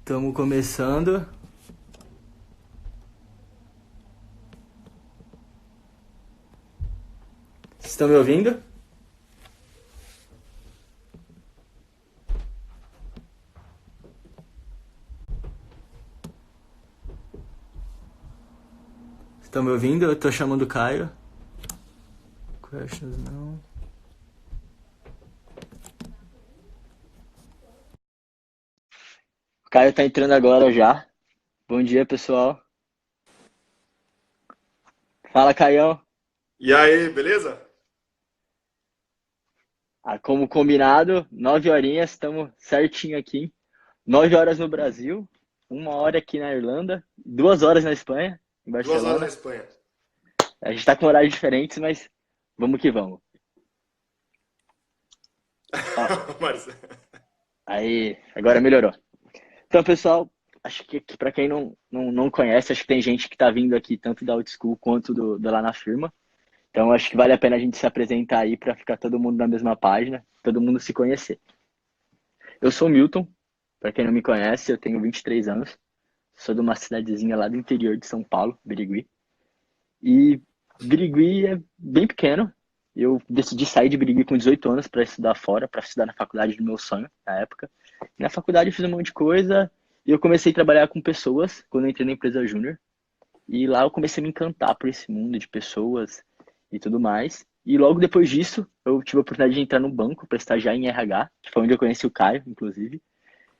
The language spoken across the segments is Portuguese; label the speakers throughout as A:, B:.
A: Estamos começando. Vocês estão me ouvindo? Estão me ouvindo? Eu tô chamando o Caio. Questions não. O Caio tá entrando agora já. Bom dia, pessoal. Fala, Caião.
B: E aí, beleza?
A: Como combinado, 9 horinhas, estamos certinho aqui. 9 horas no Brasil, 1 hora aqui na Irlanda, 2 horas na Espanha, em
B: 2 horas na
A: Barcelona.
B: Espanha.
A: A gente tá com horários diferentes, mas vamos que vamos. Ó,
B: Mas,
A: aí, agora melhorou. Então, pessoal, acho que para quem não conhece, acho que tem gente que está vindo aqui tanto da Old School quanto do Lá na Firma. Então, acho que vale a pena a gente se apresentar aí para ficar todo mundo na mesma página, todo mundo se conhecer. Eu sou o Milton, para quem não me conhece, eu tenho 23 anos, sou de uma cidadezinha lá do interior de São Paulo, Birigui. E Birigui é bem pequeno. Eu decidi sair de Birigui com 18 anos para estudar fora, para estudar na faculdade do meu sonho, na época. Na faculdade eu fiz um monte de coisa e eu comecei a trabalhar com pessoas quando eu entrei na empresa Júnior. E lá eu comecei a me encantar por esse mundo de pessoas e tudo mais. E logo depois disso, eu tive a oportunidade de entrar no banco para estagiar em RH, que foi onde eu conheci o Caio, inclusive.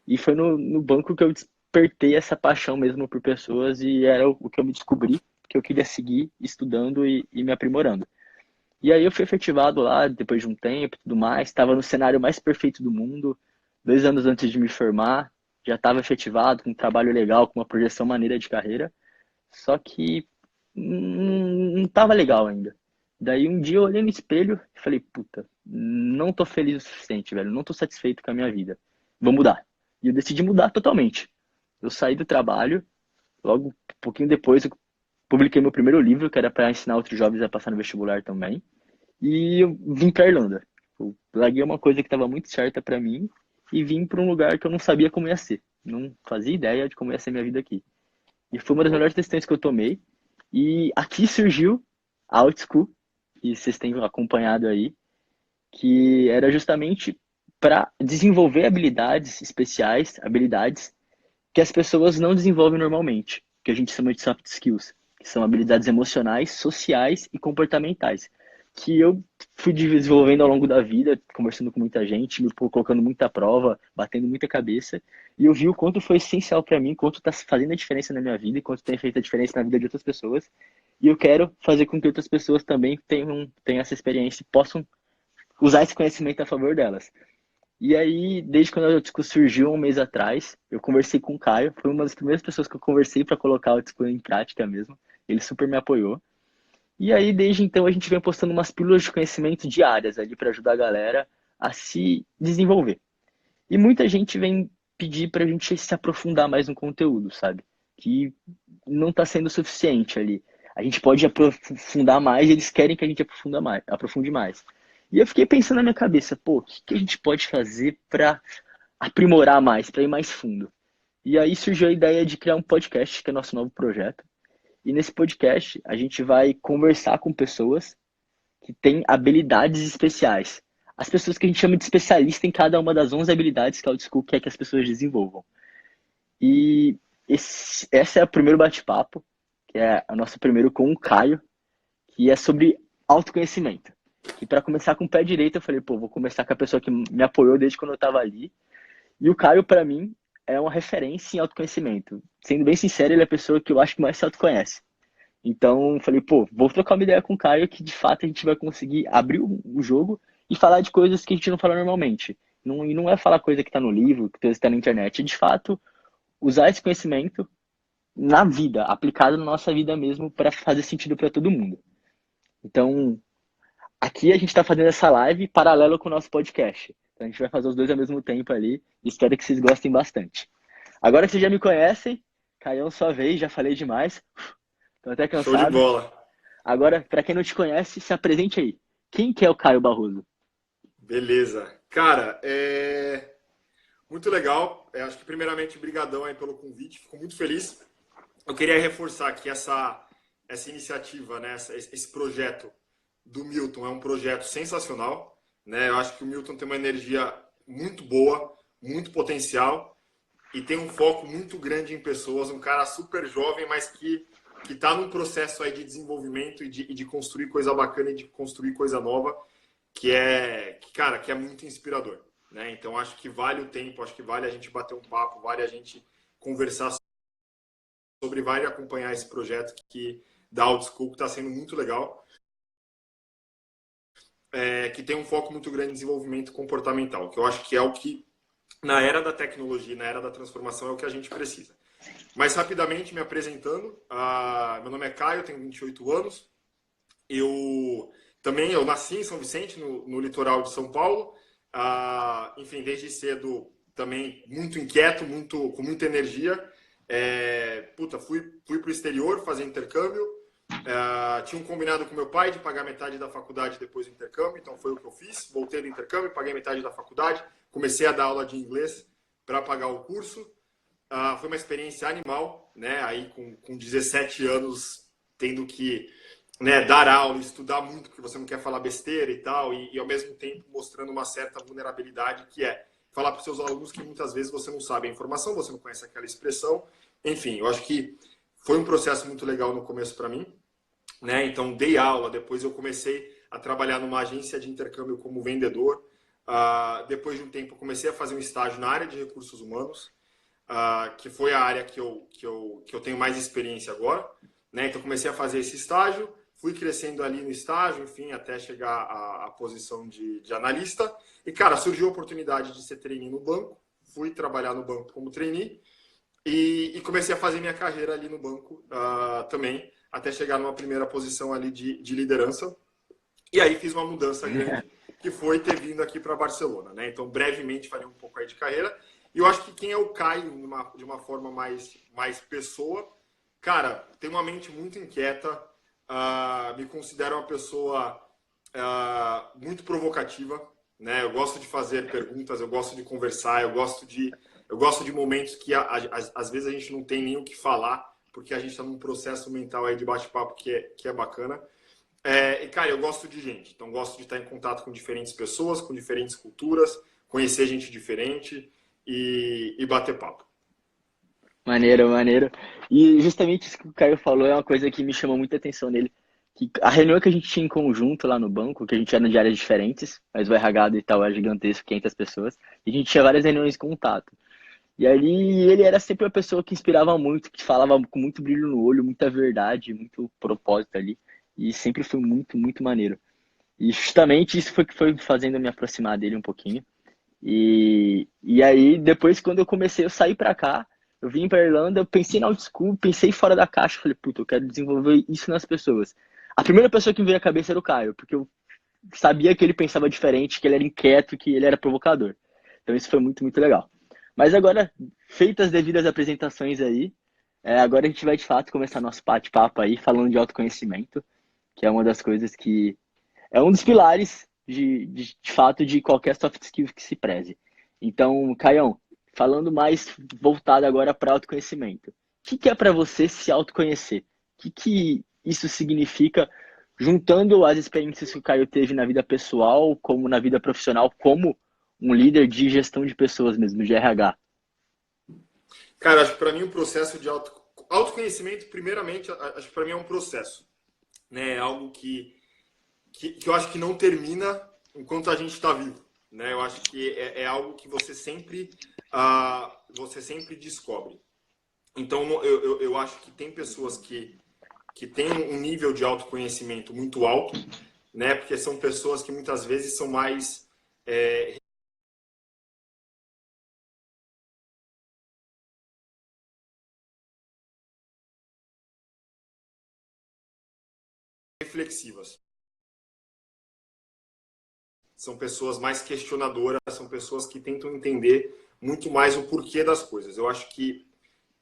A: E foi no banco que eu despertei essa paixão mesmo por pessoas e era o que eu me descobri, que eu queria seguir estudando e me aprimorando. E aí eu fui efetivado lá depois de um tempo e tudo mais. Estava no cenário mais perfeito do mundo. 2 anos antes de me formar, já estava efetivado, com um trabalho legal, com uma projeção maneira de carreira. Só que não estava legal ainda. Daí um dia eu olhei no espelho e falei, puta, não tô feliz o suficiente, velho. Não tô satisfeito com a minha vida. Vou mudar. E eu decidi mudar totalmente. Eu saí do trabalho, logo um pouquinho depois eu publiquei meu primeiro livro, que era para ensinar outros jovens a passar no vestibular também. E eu vim pra Irlanda. Eu larguei uma coisa que estava muito certa para mim e vim para um lugar que eu não sabia como ia ser. Não fazia ideia de como ia ser minha vida aqui. E foi uma das melhores decisões que eu tomei. E aqui surgiu a Out School, que vocês têm acompanhado aí, que era justamente para desenvolver habilidades especiais, habilidades que as pessoas não desenvolvem normalmente, que a gente chama de soft skills, que são habilidades emocionais, sociais e comportamentais, que eu fui desenvolvendo ao longo da vida, conversando com muita gente, me colocando muita prova, batendo muita cabeça, e eu vi o quanto foi essencial para mim, quanto está fazendo a diferença na minha vida e quanto tem feito a diferença na vida de outras pessoas. E eu quero fazer com que outras pessoas também tenham essa experiência e possam usar esse conhecimento a favor delas. E aí, desde quando a Outschool surgiu 1 mês atrás, eu conversei com o Caio. Foi uma das primeiras pessoas que eu conversei para colocar a Outschool em prática mesmo. Ele super me apoiou. E aí, desde então, a gente vem postando umas pílulas de conhecimento diárias ali para ajudar a galera a se desenvolver. E muita gente vem pedir para a gente se aprofundar mais no conteúdo, sabe? Que não está sendo suficiente ali. A gente pode aprofundar mais, eles querem que a gente aprofunde mais. E eu fiquei pensando na minha cabeça, pô, o que a gente pode fazer para aprimorar mais, para ir mais fundo? E aí surgiu a ideia de criar um podcast, que é nosso novo projeto. E nesse podcast a gente vai conversar com pessoas que têm habilidades especiais. As pessoas que a gente chama de especialista em cada uma das 11 habilidades que a Outschool quer que as pessoas desenvolvam. E esse é o primeiro bate-papo, que é o nosso primeiro com o Caio, que é sobre autoconhecimento. E para começar com o pé direito, eu falei, pô, vou começar com a pessoa que me apoiou desde quando eu estava ali. E o Caio, para mim, é uma referência em autoconhecimento. Sendo bem sincero, ele é a pessoa que eu acho que mais se autoconhece. Então, falei, pô, vou trocar uma ideia com o Caio que de fato a gente vai conseguir abrir o jogo e falar de coisas que a gente não fala normalmente. E não é falar coisa que está no livro, que está na internet. É de fato usar esse conhecimento na vida, aplicado na nossa vida mesmo, para fazer sentido para todo mundo. Então, aqui a gente está fazendo essa live paralelo com o nosso podcast. Então, a gente vai fazer os dois ao mesmo tempo ali. Espero que vocês gostem bastante. Agora que vocês já me conhecem, Caião, sua vez, já falei demais. Tô até
B: show de
A: cansado.
B: bola.
A: Agora, para quem não te conhece, se apresente aí. Quem que é o Caio Barroso?
B: Beleza. Cara, Muito legal. Acho que, primeiramente, brigadão aí pelo convite. Fico muito feliz. Eu queria reforçar que essa iniciativa, né, esse projeto do Milton é um projeto sensacional, né? Eu acho que o Milton tem uma energia muito boa, muito potencial e tem um foco muito grande em pessoas. Um cara super jovem, mas que está num processo aí de desenvolvimento e de construir coisa bacana e de construir coisa nova, cara, que é muito inspirador, né? Então acho que vale o tempo, acho que vale a gente bater um papo, vale a gente conversar sobre, vale acompanhar esse projeto que da Outschool, que está sendo muito legal, que tem um foco muito grande em desenvolvimento comportamental, que eu acho que é o que, na era da tecnologia, na era da transformação, é o que a gente precisa. Mas rapidamente me apresentando, meu nome é Caio, tenho 28 anos, eu nasci em São Vicente, no litoral de São Paulo, enfim, desde cedo também muito inquieto, com muita energia. Fui para o exterior fazer intercâmbio. Tinha um combinado com meu pai de pagar metade da faculdade depois do intercâmbio, então foi o que eu fiz. Voltei do intercâmbio, paguei metade da faculdade, comecei a dar aula de inglês para pagar o curso. Foi uma experiência animal, né? Aí com 17 anos, tendo que, né, dar aula, estudar muito, porque você não quer falar besteira e tal, e ao mesmo tempo mostrando uma certa vulnerabilidade, que é falar para os seus alunos que muitas vezes você não sabe a informação, você não conhece aquela expressão. Enfim, eu acho que foi um processo muito legal no começo para mim, né? Então, dei aula, depois eu comecei a trabalhar numa agência de intercâmbio como vendedor. Depois de um tempo, comecei a fazer um estágio na área de recursos humanos, que foi a área que eu tenho mais experiência agora, né? Então, comecei a fazer esse estágio, fui crescendo ali no estágio, enfim, até chegar à posição de analista. E, cara, surgiu a oportunidade de ser trainee no banco, fui trabalhar no banco como trainee e comecei a fazer minha carreira ali no banco também, até chegar numa primeira posição ali de liderança. E aí fiz uma mudança grande, que foi ter vindo aqui para Barcelona, né? Então, brevemente, falei um pouco aí de carreira. E eu acho que quem é o Caio, de uma forma mais pessoa, cara, tem uma mente muito inquieta, me considero uma pessoa muito provocativa, né? Eu gosto de fazer perguntas, eu gosto de conversar, eu gosto de momentos que às vezes a gente não tem nem o que falar, porque a gente está num processo mental aí de bate-papo que é bacana. E, cara, eu gosto de gente, então gosto de estar em contato com diferentes pessoas, com diferentes culturas, conhecer gente diferente e bater papo.
A: Maneiro, maneiro. E justamente isso que o Caio falou é uma coisa que me chamou muita atenção nele. Que a reunião que a gente tinha em conjunto lá no banco, que a gente era de áreas diferentes, mas o RH do Itaú é gigantesco, 500 pessoas, e a gente tinha várias reuniões de contato. E ali ele era sempre uma pessoa que inspirava muito, que falava com muito brilho no olho, muita verdade, muito propósito ali. E sempre foi muito, muito maneiro. E justamente isso foi que foi fazendo eu me aproximar dele um pouquinho. E aí, depois, quando eu comecei, eu saí pra cá, eu vim pra Irlanda, eu pensei na Outschool, pensei fora da caixa, falei, puta, eu quero desenvolver isso nas pessoas. A primeira pessoa que me veio à cabeça era o Caio, porque eu sabia que ele pensava diferente, que ele era inquieto, que ele era provocador. Então isso foi muito, muito legal. Mas agora, feitas as devidas apresentações aí, agora a gente vai de fato começar nosso bate-papo aí, falando de autoconhecimento, que é uma das coisas que é um dos pilares de fato de qualquer soft skill que se preze. Então, Caião, falando mais voltado agora para autoconhecimento. O que é para você se autoconhecer? Que isso significa, juntando as experiências que o Caio teve na vida pessoal, como na vida profissional, como um líder de gestão de pessoas mesmo, de RH?
B: Cara, acho que para mim o processo de autoconhecimento, primeiramente, acho que para mim é um processo, né? É algo que eu acho que não termina enquanto a gente está vivo, né? Eu acho que é algo que você sempre descobre. Então, eu acho que tem pessoas que têm um nível de autoconhecimento muito alto, né? Porque são pessoas que muitas vezes são mais reflexivas. São pessoas mais questionadoras, são pessoas que tentam entender muito mais o porquê das coisas. Eu acho que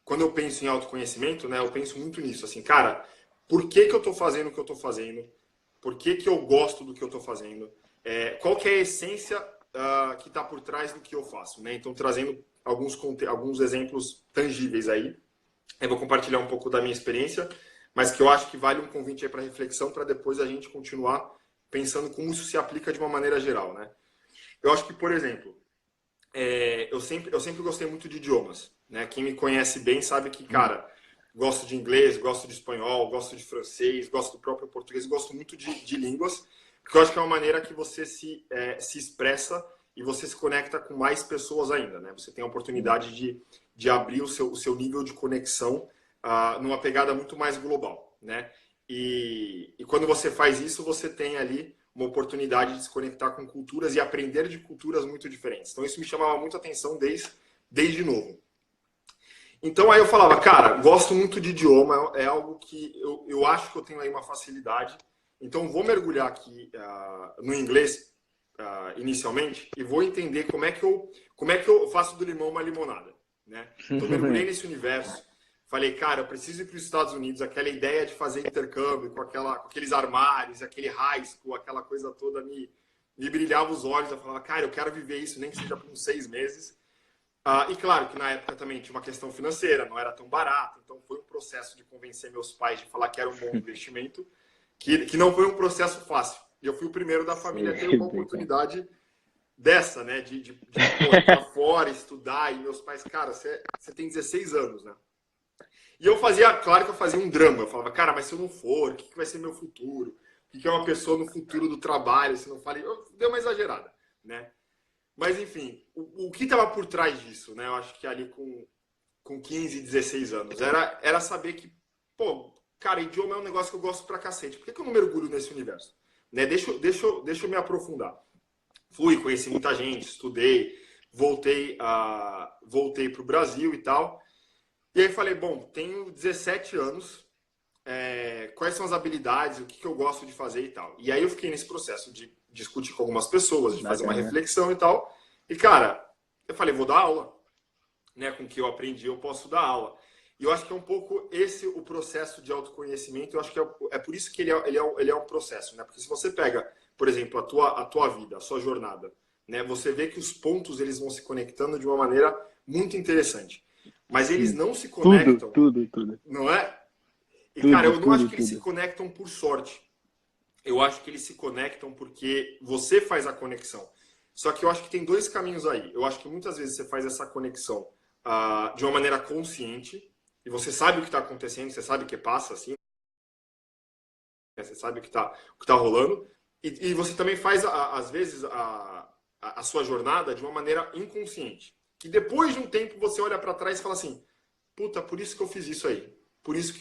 B: quando eu penso em autoconhecimento, né, eu penso muito nisso, assim, cara, por que eu estou fazendo o que eu estou fazendo? Por que eu gosto do que eu estou fazendo? Qual que é a essência que está por trás do que eu faço, né? Então, trazendo alguns exemplos tangíveis aí. Eu vou compartilhar um pouco da minha experiência, mas que eu acho que vale um convite aí para reflexão, para depois a gente continuar pensando como isso se aplica de uma maneira geral, né? Eu acho que, por exemplo, eu sempre gostei muito de idiomas, né? Quem me conhece bem sabe que, cara, gosto de inglês, gosto de espanhol, gosto de francês, gosto do próprio português, gosto muito de línguas, porque eu acho que é uma maneira que você se expressa e você se conecta com mais pessoas ainda, né? Você tem a oportunidade de abrir o seu nível de conexão numa pegada muito mais global, né? E quando você faz isso, você tem ali uma oportunidade de se conectar com culturas e aprender de culturas muito diferentes. Então isso me chamava muito a atenção desde novo. Então aí eu falava, cara, gosto muito de idioma, é algo que eu acho que eu tenho aí uma facilidade. Então vou mergulhar aqui no inglês inicialmente e vou entender como é que eu faço do limão uma limonada, né? Então mergulhei nesse universo. Falei, cara, eu preciso ir para os Estados Unidos. Aquela ideia de fazer intercâmbio com aqueles armários, aquele high school, aquela coisa toda me brilhava os olhos. Eu falava, cara, eu quero viver isso, nem que seja por uns 6 meses. E claro que na época também tinha uma questão financeira, não era tão barato. Então foi um processo de convencer meus pais de falar que era um bom investimento, que não foi um processo fácil. E eu fui o primeiro da família a ter uma oportunidade dessa, né? De ir para fora, estudar. E meus pais, cara, você tem 16 anos, né? E eu fazia, claro que eu fazia um drama. Eu falava, cara, mas se eu não for, o que vai ser meu futuro? O que é uma pessoa no futuro do trabalho? Se não falei, eu dei uma exagerada, né? Mas, enfim, o que estava por trás disso, né? Eu acho que ali com 15, 16 anos, era saber que, pô, cara, idioma é um negócio que eu gosto pra cacete. Por que eu não mergulho nesse universo? Né? Deixa eu me aprofundar. Fui, conheci muita gente, estudei, voltei pro Brasil e tal. E aí falei, bom, tenho 17 anos, quais são as habilidades, o que eu gosto de fazer e tal. E aí eu fiquei nesse processo de discutir com algumas pessoas, de fazer uma reflexão e tal. E, cara, eu falei, vou dar aula. Né, com o que eu aprendi, eu posso dar aula. E eu acho que é um pouco esse o processo de autoconhecimento. Eu acho que é por isso que ele é um processo. Né? Porque se você pega, por exemplo, a tua vida, a sua jornada, né, você vê que os pontos eles vão se conectando de uma maneira muito interessante. Mas eles não se conectam.
A: Tudo.
B: Não é? E, cara, eu não acho que eles se conectam por sorte. Eu acho que eles se conectam porque você faz a conexão. Só que eu acho que tem 2 caminhos aí. Eu acho que muitas vezes você faz essa conexão de uma maneira consciente e você sabe o que está acontecendo, você sabe o que passa, assim, né? Você sabe o que tá rolando. E você também faz, às vezes, a sua jornada de uma maneira inconsciente. Que depois de um tempo você olha para trás e fala assim, puta, por isso que eu fiz isso aí. Por isso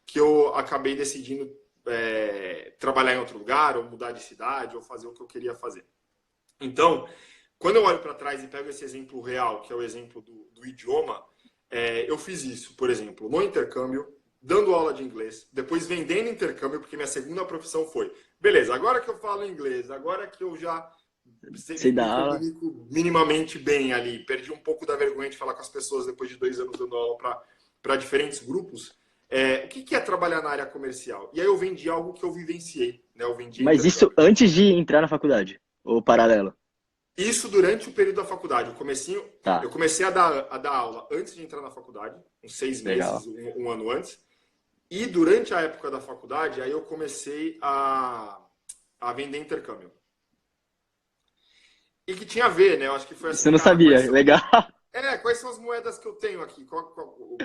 B: que eu acabei decidindo trabalhar em outro lugar, ou mudar de cidade, ou fazer o que eu queria fazer. Então, quando eu olho para trás e pego esse exemplo real, que é o exemplo do idioma, eu fiz isso, por exemplo, no intercâmbio, dando aula de inglês, depois vendendo intercâmbio, porque minha segunda profissão foi, beleza, agora que eu falo inglês, agora que eu já me comunico minimamente bem ali, perdi um pouco da vergonha de falar com as pessoas depois de 2 anos dando aula para diferentes grupos. O que é trabalhar na área comercial? E aí eu vendi algo que eu vivenciei, né? Eu vendi
A: Mas isso antes de entrar na faculdade? Ou paralelo?
B: Isso durante o período da faculdade.
A: Tá.
B: Eu comecei a dar aula antes de entrar na faculdade, uns 6 meses, um ano antes. E durante a época da faculdade, aí eu comecei a vender intercâmbio. E que tinha a ver, né? Eu acho que foi assim.
A: Você não sabia, legal.
B: Quais são as moedas que eu tenho aqui?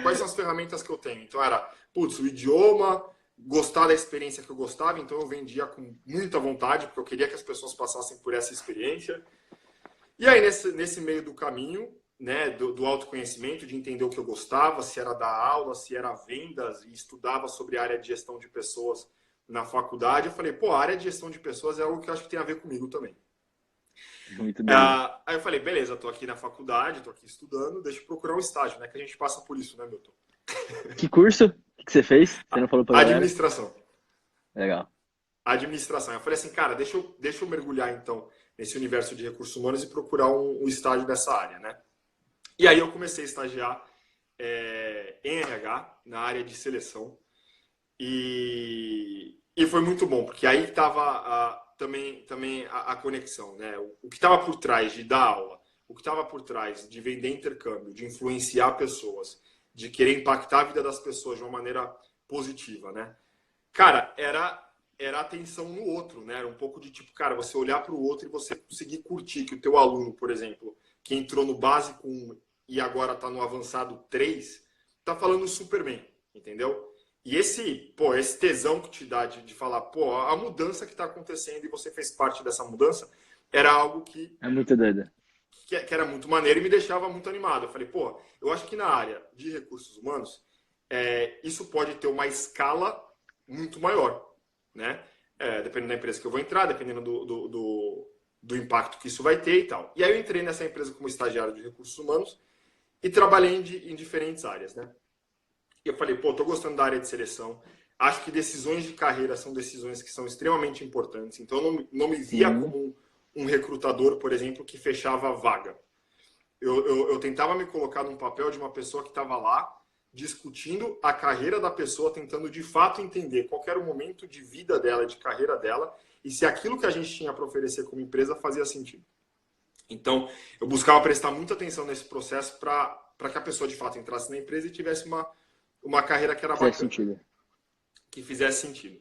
B: Quais são as ferramentas que eu tenho? Então era, putz, o idioma, gostar da experiência que eu gostava, então eu vendia com muita vontade, porque eu queria que as pessoas passassem por essa experiência. E aí, nesse meio do caminho, né, do autoconhecimento, de entender o que eu gostava, se era dar aula, se era vendas, e estudava sobre a área de gestão de pessoas na faculdade, eu falei, pô, a área de gestão de pessoas é algo que eu acho que tem a ver comigo também.
A: Muito bem.
B: Aí eu falei, beleza, tô aqui na faculdade, tô aqui estudando, deixa eu procurar um estágio, né, que a gente passa por isso, né, Milton?
A: Que curso que você fez? Você não falou pra galera?
B: Administração.
A: Legal.
B: Administração. Eu falei assim, cara, deixa eu mergulhar, então, nesse universo de recursos humanos e procurar um estágio nessa área, né? E aí eu comecei a estagiar em RH, na área de seleção. E foi muito bom, porque aí estava também a conexão, né? O que estava por trás de dar aula, o que estava por trás de vender intercâmbio, de influenciar pessoas, de querer impactar a vida das pessoas de uma maneira positiva, né? Cara, era atenção no outro, né? Era um pouco de tipo, cara, você olhar para o outro e você conseguir curtir que o teu aluno, por exemplo, que entrou no básico 1 e agora está no avançado 3, tá falando super bem, entendeu? E esse tesão que te dá de falar, a mudança que está acontecendo e você fez parte dessa mudança, era algo
A: É muito doido.
B: que era muito maneiro e me deixava muito animado. Eu falei, eu acho que na área de recursos humanos, isso pode ter uma escala muito maior, né? Dependendo da empresa que eu vou entrar, dependendo do impacto que isso vai ter e tal. E aí eu entrei nessa empresa como estagiário de recursos humanos e trabalhei em diferentes áreas, né? E eu falei, tô gostando da área de seleção. Acho que decisões de carreira são decisões que são extremamente importantes. Então, eu não me via como um recrutador, por exemplo, que fechava a vaga. Eu tentava me colocar num papel de uma pessoa que estava lá discutindo a carreira da pessoa, tentando de fato entender qual era o momento de vida dela, de carreira dela, e se aquilo que a gente tinha para oferecer como empresa fazia sentido. Então, eu buscava prestar muita atenção nesse processo para que a pessoa de fato entrasse na empresa e tivesse uma carreira que era bacana, que fizesse sentido.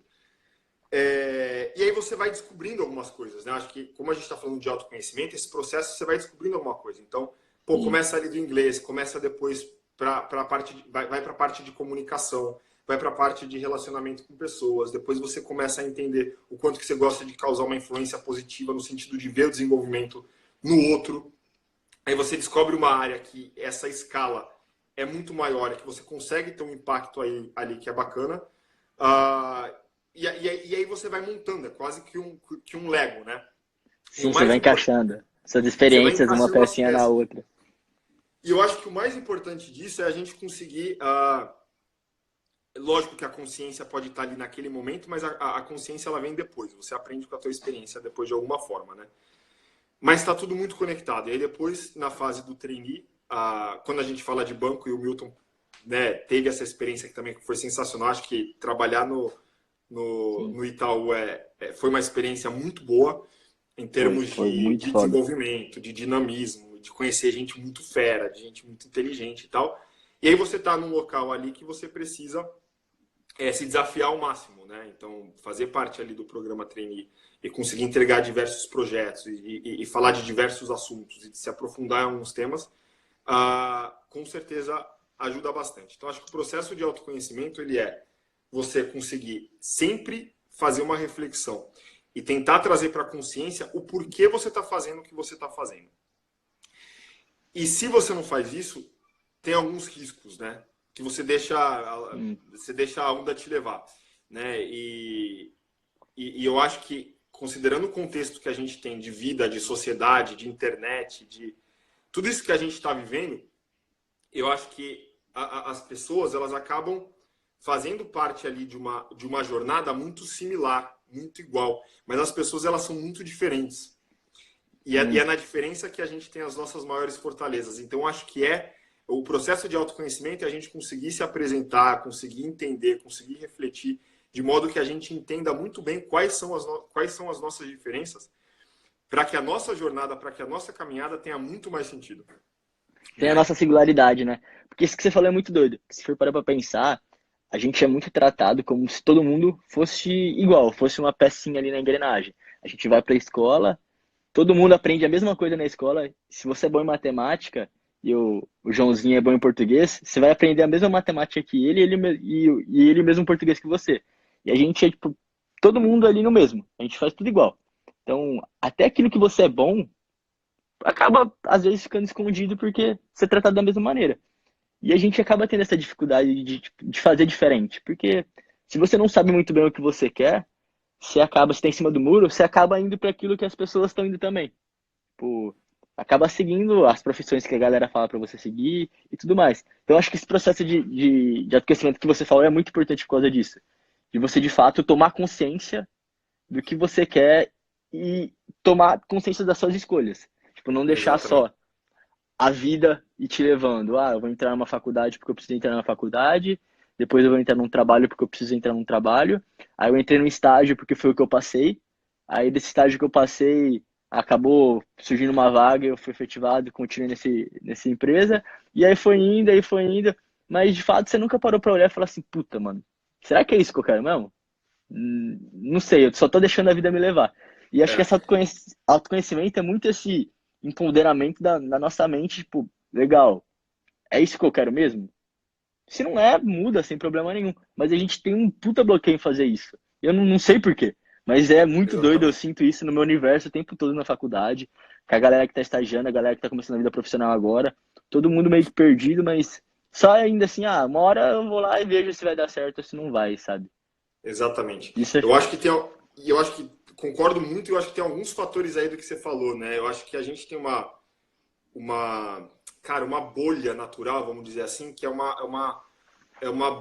B: E aí você vai descobrindo algumas coisas, né? Acho que, como a gente está falando de autoconhecimento, esse processo você vai descobrindo alguma coisa. Então, começa ali do inglês, começa depois vai para a parte de comunicação, vai para a parte de relacionamento com pessoas. Depois você começa a entender o quanto que você gosta de causar uma influência positiva no sentido de ver o desenvolvimento no outro. Aí você descobre uma área que essa escala é muito maior, que você consegue ter um impacto ali que é bacana. E aí você vai montando, é quase que um Lego, né?
A: Sim, você vai encaixando suas experiências uma pecinha na outra.
B: E eu acho que o mais importante disso é a gente conseguir... lógico que a consciência pode estar ali naquele momento, mas a consciência ela vem depois. Você aprende com a tua experiência depois de alguma forma, né? Mas está tudo muito conectado. E aí depois, na fase do trainee, quando a gente fala de banco, e o Milton, né, teve essa experiência que também foi sensacional. Acho que trabalhar no Itaú foi uma experiência muito boa em termos de desenvolvimento, de dinamismo, de conhecer gente muito fera, de gente muito inteligente e tal. E aí você está num local ali que você precisa se desafiar ao máximo, né? Então, fazer parte ali do programa Trainee e conseguir entregar diversos projetos e falar de diversos assuntos e de se aprofundar em alguns temas, com certeza ajuda bastante. Então, acho que o processo de autoconhecimento, ele é você conseguir sempre fazer uma reflexão e tentar trazer para a consciência o porquê você está fazendo o que você está fazendo. E se você não faz isso, tem alguns riscos, né? Que você deixa a onda te levar, né? E eu acho que, considerando o contexto que a gente tem de vida, de sociedade, de internet, de tudo isso que a gente está vivendo, eu acho que as pessoas elas acabam fazendo parte ali de uma jornada muito similar, muito igual, mas as pessoas elas são muito diferentes. E é na diferença que a gente tem as nossas maiores fortalezas. Então, acho que o processo de autoconhecimento é a gente conseguir se apresentar, conseguir entender, conseguir refletir, de modo que a gente entenda muito bem quais são as nossas diferenças, para que a nossa jornada, para que a nossa caminhada tenha muito mais sentido.
A: Tem a nossa singularidade, né? Porque isso que você falou é muito doido. Se for parar pra pensar, a gente é muito tratado como se todo mundo fosse igual, fosse uma pecinha ali na engrenagem. A gente vai pra escola, todo mundo aprende a mesma coisa na escola. Se você é bom em matemática e o Joãozinho é bom em português, você vai aprender a mesma matemática que ele e ele mesmo português que você. E a gente é, tipo, todo mundo ali no mesmo. A gente faz tudo igual. Então, até aquilo que você é bom, acaba, às vezes, ficando escondido porque você é tratado da mesma maneira. E a gente acaba tendo essa dificuldade de fazer diferente. Porque se você não sabe muito bem o que você quer, você está em cima do muro, você acaba indo para aquilo que as pessoas estão indo também. Tipo, acaba seguindo as profissões que a galera fala para você seguir e tudo mais. Então, acho que esse processo de autoconhecimento que você falou é muito importante por causa disso. De você, de fato, tomar consciência do que você quer e tomar consciência das suas escolhas. Tipo, não deixar só a vida ir te levando. Eu vou entrar numa faculdade porque eu preciso entrar na faculdade, depois eu vou entrar num trabalho porque eu preciso entrar num trabalho, aí eu entrei num estágio porque foi o que eu passei, Aí desse estágio que eu passei, acabou surgindo uma vaga, eu fui efetivado e continuei nessa empresa. E aí foi indo. Mas de fato você nunca parou pra olhar e falar assim, puta, mano, será que é isso que eu quero mesmo? Não sei, eu só tô deixando a vida me levar. E acho que esse
B: É,
A: autoconhecimento é muito esse empoderamento da nossa mente, tipo, legal, é isso que eu quero mesmo? Se não é, muda sem problema nenhum. Mas a gente tem um puta bloqueio em fazer isso. Eu não sei por quê. Mas é muito doido, eu
B: exatamente.
A: sinto isso no meu universo o tempo todo na faculdade. Com a galera que tá estagiando, a galera que tá começando a vida profissional agora. Todo mundo meio que perdido, mas só ainda assim, uma hora eu vou lá e vejo se vai dar certo ou se não vai, sabe?
B: Exatamente.
A: Isso é
B: Eu acho que tem, e eu acho que concordo muito, e eu acho que tem alguns fatores aí do que você falou, né? Eu acho que a gente tem cara, uma bolha natural, vamos dizer assim, que é uma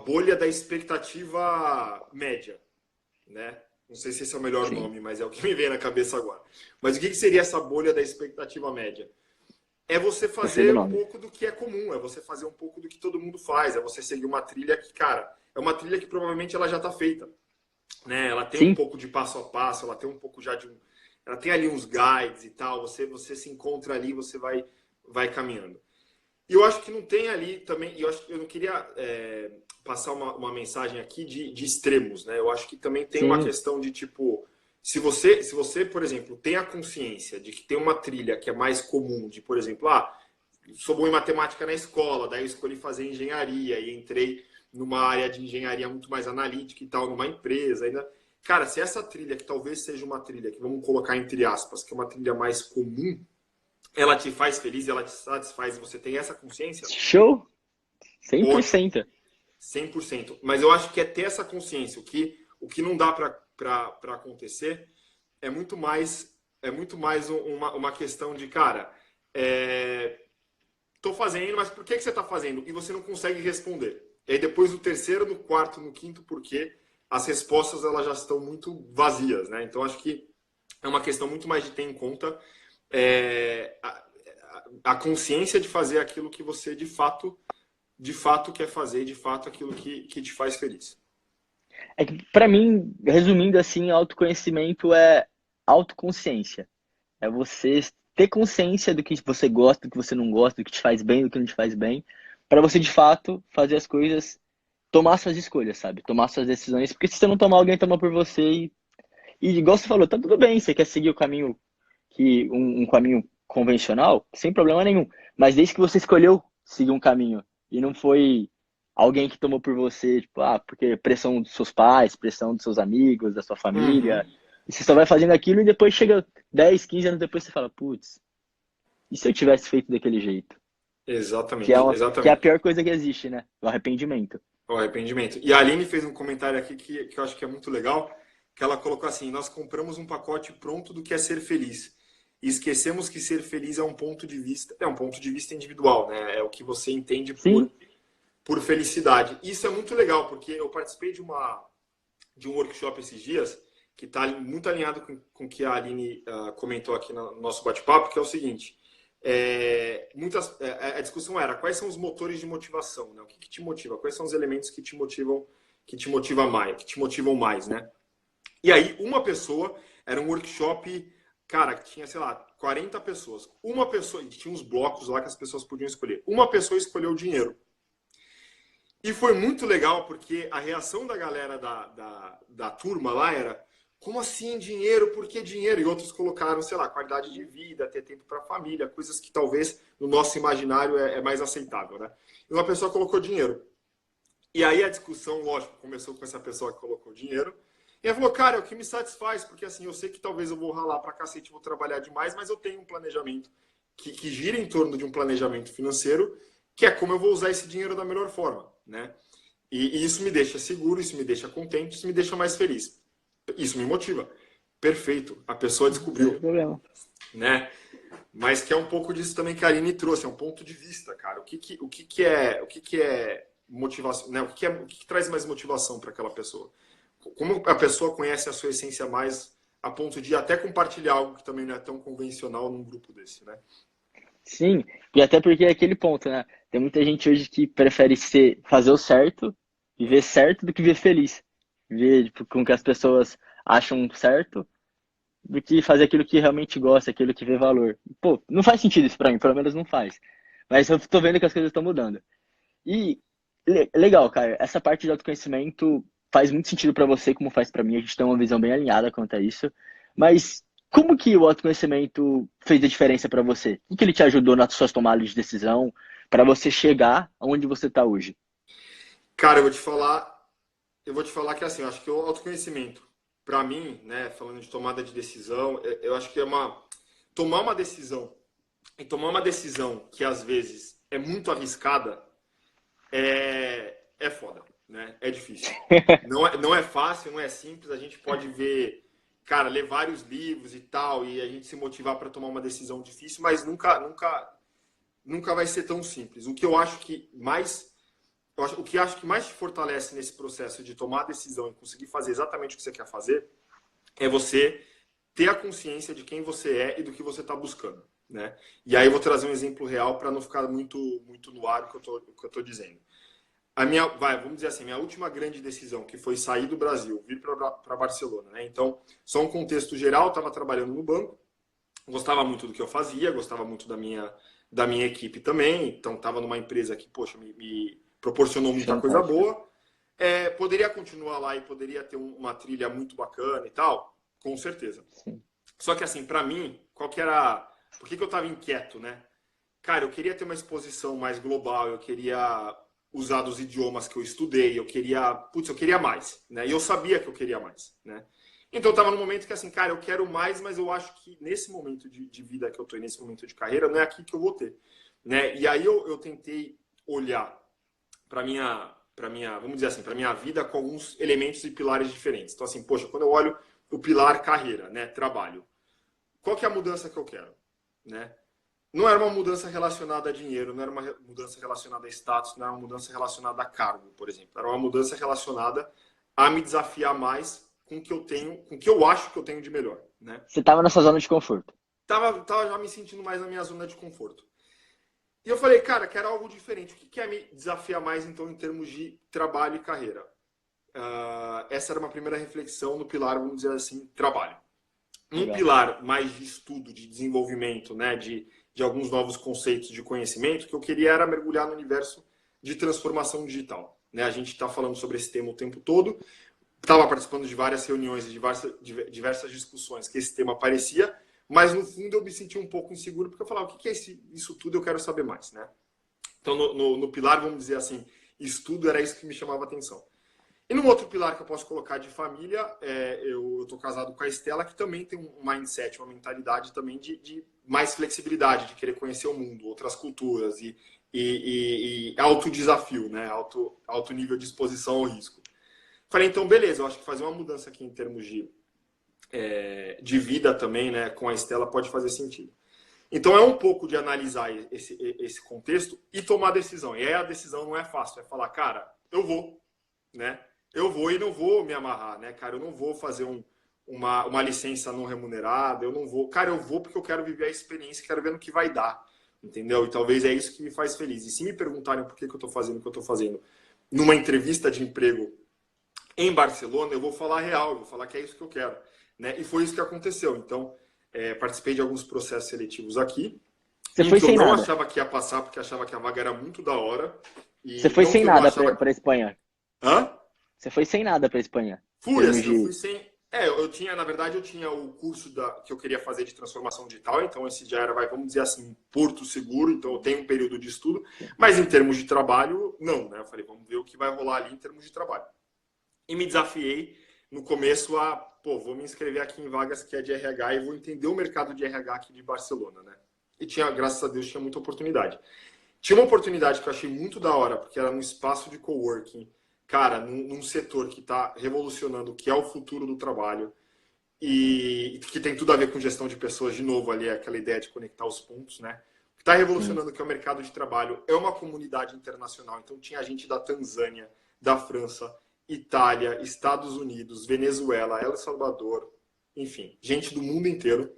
B: bolha da expectativa média, né? Não sei se esse é o melhor
A: sim,
B: nome, mas é o que me vem na cabeça agora. Mas o que seria essa bolha da expectativa média? É você
A: gostei do
B: fazer um
A: nome.
B: pouco do que é comum, é você fazer um pouco do que todo mundo faz, é você seguir uma trilha que, cara, é uma trilha que provavelmente ela já está feita, né? Ela tem um
A: Sim,
B: pouco de passo a passo, ela tem um pouco já de ela tem ali uns guides e tal, você se encontra ali, você vai caminhando. E eu acho que não tem ali também, e eu acho que eu não queria passar uma mensagem aqui de extremos, né? Eu acho que também tem uma
A: sim,
B: questão de tipo, se você, por exemplo, tem a consciência de que tem uma trilha que é mais comum, de, por exemplo, sou bom em matemática na escola, daí eu escolhi fazer engenharia e entrei numa área de engenharia muito mais analítica e tal, numa empresa ainda. Cara, se essa trilha, que talvez seja uma trilha que vamos colocar entre aspas, que é uma trilha mais comum, ela te faz feliz, ela te satisfaz, você tem essa consciência,
A: show, cem por
B: ótimo,
A: cento
B: 100%. Mas eu acho que é ter essa consciência. O que não dá para acontecer é muito mais uma questão de, cara, tô fazendo, mas por que você está fazendo? E você não consegue responder. E aí depois do terceiro, no quarto, no quinto porquê, as respostas elas já estão muito vazias, né? Então acho que é uma questão muito mais de ter em conta é, a consciência de fazer aquilo que você de fato quer fazer, de fato aquilo que te faz feliz.
A: É que, pra mim, resumindo assim, autoconhecimento é autoconsciência. É você ter consciência do que você gosta, do que você não gosta, do que te faz bem, do que não te faz bem, para você de fato fazer as coisas, tomar suas escolhas, sabe? Tomar suas decisões, porque se você não tomar, alguém toma por você e igual você falou, tá tudo bem, você quer seguir o caminho um caminho convencional, sem problema nenhum. Mas desde que você escolheu seguir um caminho e não foi alguém que tomou por você, tipo, porque pressão dos seus pais, pressão dos seus amigos, da sua
B: Uhum.
A: família, e você só vai fazendo aquilo e depois chega 10, 15 anos depois você fala, putz, e se eu tivesse feito daquele jeito?
B: Exatamente,
A: Que é a
B: exatamente.
A: pior coisa que existe, né? O arrependimento.
B: O arrependimento. E a Aline fez um comentário aqui que eu acho que é muito legal, que ela colocou assim: nós compramos um pacote pronto do que é ser feliz. E esquecemos que ser feliz é um ponto de vista individual, né? É o que você entende
A: Sim,
B: por felicidade. Isso é muito legal, porque eu participei de um workshop esses dias que está muito alinhado com o que a Aline comentou aqui no nosso bate-papo, que é o seguinte: a discussão era quais são os motores de motivação, né? O que te motiva? Quais são os elementos que te motivam mais, né? E aí uma pessoa era um workshop, cara, que tinha, sei lá, 40 pessoas. Uma pessoa, e tinha uns blocos lá que as pessoas podiam escolher. Uma pessoa escolheu o dinheiro. E foi muito legal porque a reação da galera da turma lá era: como assim dinheiro? Por que dinheiro? E outros colocaram, sei lá, qualidade de vida, ter tempo para a família, coisas que talvez no nosso imaginário é mais aceitável, né? E uma pessoa colocou dinheiro. E aí a discussão, lógico, começou com essa pessoa que colocou dinheiro. E ela falou, cara, é o que me satisfaz, porque assim, eu sei que talvez eu vou ralar pra cacete, vou trabalhar demais, mas eu tenho um planejamento que gira em torno de um planejamento financeiro, que é como eu vou usar esse dinheiro da melhor forma, né? E isso me deixa seguro, isso me deixa contente, isso me deixa mais feliz. Isso me motiva. Perfeito, a pessoa
A: sem
B: descobriu,
A: problema.
B: né? Mas que é um pouco disso também que a Aline trouxe, é um ponto de vista, cara. O que é motivação, né? O que traz mais motivação para aquela pessoa? Como a pessoa conhece a sua essência mais a ponto de até compartilhar algo que também não é tão convencional num grupo desse, né?
A: Sim, e até porque é aquele ponto, né? Tem muita gente hoje que prefere fazer o certo, viver certo, do que viver feliz. Viver tipo, com o que as pessoas acham certo do que fazer aquilo que realmente gosta, aquilo que vê valor. Pô, não faz sentido isso pra mim, pelo menos não faz. Mas eu tô vendo que as coisas estão mudando. E legal, cara, essa parte de autoconhecimento faz muito sentido pra você, como faz pra mim. A gente tem uma visão bem alinhada quanto a isso. Mas como que o autoconhecimento fez a diferença pra você? O que ele te ajudou nas suas tomadas de decisão pra você chegar aonde você tá hoje?
B: Cara, eu vou te falar que assim, eu acho que o autoconhecimento, para mim, né, falando de tomada de decisão, eu acho que é tomar uma decisão e tomar uma decisão que às vezes é muito arriscada é foda, né? É difícil. Não é fácil, não é simples. A gente pode ver, cara, ler vários livros e tal, e a gente se motivar para tomar uma decisão difícil, mas nunca vai ser tão simples. O que acho que mais te fortalece nesse processo de tomar a decisão e conseguir fazer exatamente o que você quer fazer é você ter a consciência de quem você é e do que você está buscando, né? E aí eu vou trazer um exemplo real para não ficar muito no ar o que eu tô dizendo. Vamos dizer assim, minha última grande decisão, que foi sair do Brasil, vir para Barcelona, né? Então, só um contexto geral, estava trabalhando no banco, gostava muito do que eu fazia, gostava muito da minha equipe também, então estava numa empresa que, poxa, me proporcionou muita coisa
A: Fantástica.
B: boa. Poderia continuar lá e poderia ter uma trilha muito bacana e tal, com certeza.
A: Sim.
B: Só que assim, para mim, qual que era... Por que eu estava inquieto, né? Cara, eu queria ter uma exposição mais global, eu queria usar dos idiomas que eu estudei, eu queria mais, né? E eu sabia que eu queria mais, né? Então eu tava num momento que assim, cara, eu quero mais, mas eu acho que nesse momento de vida que eu tô, nesse momento de carreira, não é aqui que eu vou ter, né? E aí eu tentei olhar vamos dizer assim, para minha vida com alguns elementos e pilares diferentes. Então assim, poxa, quando eu olho o pilar carreira, né, trabalho, qual que é a mudança que eu quero, né? Não era uma mudança relacionada a dinheiro, não era uma mudança relacionada a status, não era uma mudança relacionada a cargo, por exemplo. Era uma mudança relacionada a me desafiar mais com o que eu tenho, com o que eu acho que eu tenho de melhor, né?
A: Você estava nessa zona de conforto.
B: Tava já me sentindo mais na minha zona de conforto. E eu falei, cara, quero algo diferente. O que é me desafiar mais, então, em termos de trabalho e carreira? Essa era uma primeira reflexão no pilar, vamos dizer assim, trabalho. Um
A: Legal.
B: pilar mais de estudo, de desenvolvimento, né, de alguns novos conceitos de conhecimento, que eu queria era mergulhar no universo de transformação digital. Né? A gente está falando sobre esse tema o tempo todo, estava participando de várias reuniões e diversas discussões que esse tema aparecia, mas no fundo eu me sentia um pouco inseguro, porque eu falava, o que é isso tudo? Eu quero saber mais. Né? Então, no pilar, vamos dizer assim, estudo era isso que me chamava a atenção. E num outro pilar que eu posso colocar de família, eu estou casado com a Estela, que também tem um mindset, uma mentalidade também de mais flexibilidade, de querer conhecer o mundo, outras culturas e autodesafio, né? Alto nível de exposição ao risco. Falei, então, beleza, eu acho que fazer uma mudança aqui em termos de vida também, né, com a Estela pode fazer sentido. Então é um pouco de analisar esse contexto e tomar decisão. E aí a decisão não é fácil, é falar, cara, eu vou, né? Eu vou e não vou me amarrar, né, cara? Eu não vou fazer uma licença não remunerada, eu não vou. Cara, eu vou porque eu quero viver a experiência, quero ver no que vai dar, entendeu? E talvez é isso que me faz feliz. E se me perguntarem por que eu estou fazendo o que eu estou fazendo numa entrevista de emprego em Barcelona, eu vou falar real, eu vou falar que é isso que eu quero, né? E foi isso que aconteceu. Então, participei de alguns processos seletivos aqui,
A: Você
B: em
A: foi
B: que eu
A: sem
B: não
A: nada.
B: achava que ia passar, porque achava que a vaga era muito da hora.
A: Você
B: E
A: foi
B: não
A: sem
B: que eu não
A: nada
B: achava.
A: para Espanha.
B: Hã?
A: Você foi sem nada para Espanha. Em
B: Fui,
A: termos
B: assim, eu
A: de.
B: fui sem. Na verdade, eu tinha o curso que eu queria fazer de transformação digital, então esse já era, vamos dizer assim, um porto seguro, então eu tenho um período de estudo, mas em termos de trabalho, não, né? Eu falei, vamos ver o que vai rolar ali em termos de trabalho. E me desafiei no começo vou me inscrever aqui em vagas que é de RH e vou entender o mercado de RH aqui de Barcelona, né? E graças a Deus, tinha muita oportunidade. Tinha uma oportunidade que eu achei muito da hora, porque era num espaço de coworking, cara, num setor que está revolucionando, que é o futuro do trabalho, e que tem tudo a ver com gestão de pessoas, de novo, ali, aquela ideia de conectar os pontos, né? O que está
A: Sim.
B: revolucionando, que é o mercado de trabalho, é uma comunidade internacional. Então, tinha gente da Tanzânia, da França, Itália, Estados Unidos, Venezuela, El Salvador, enfim, gente do mundo inteiro.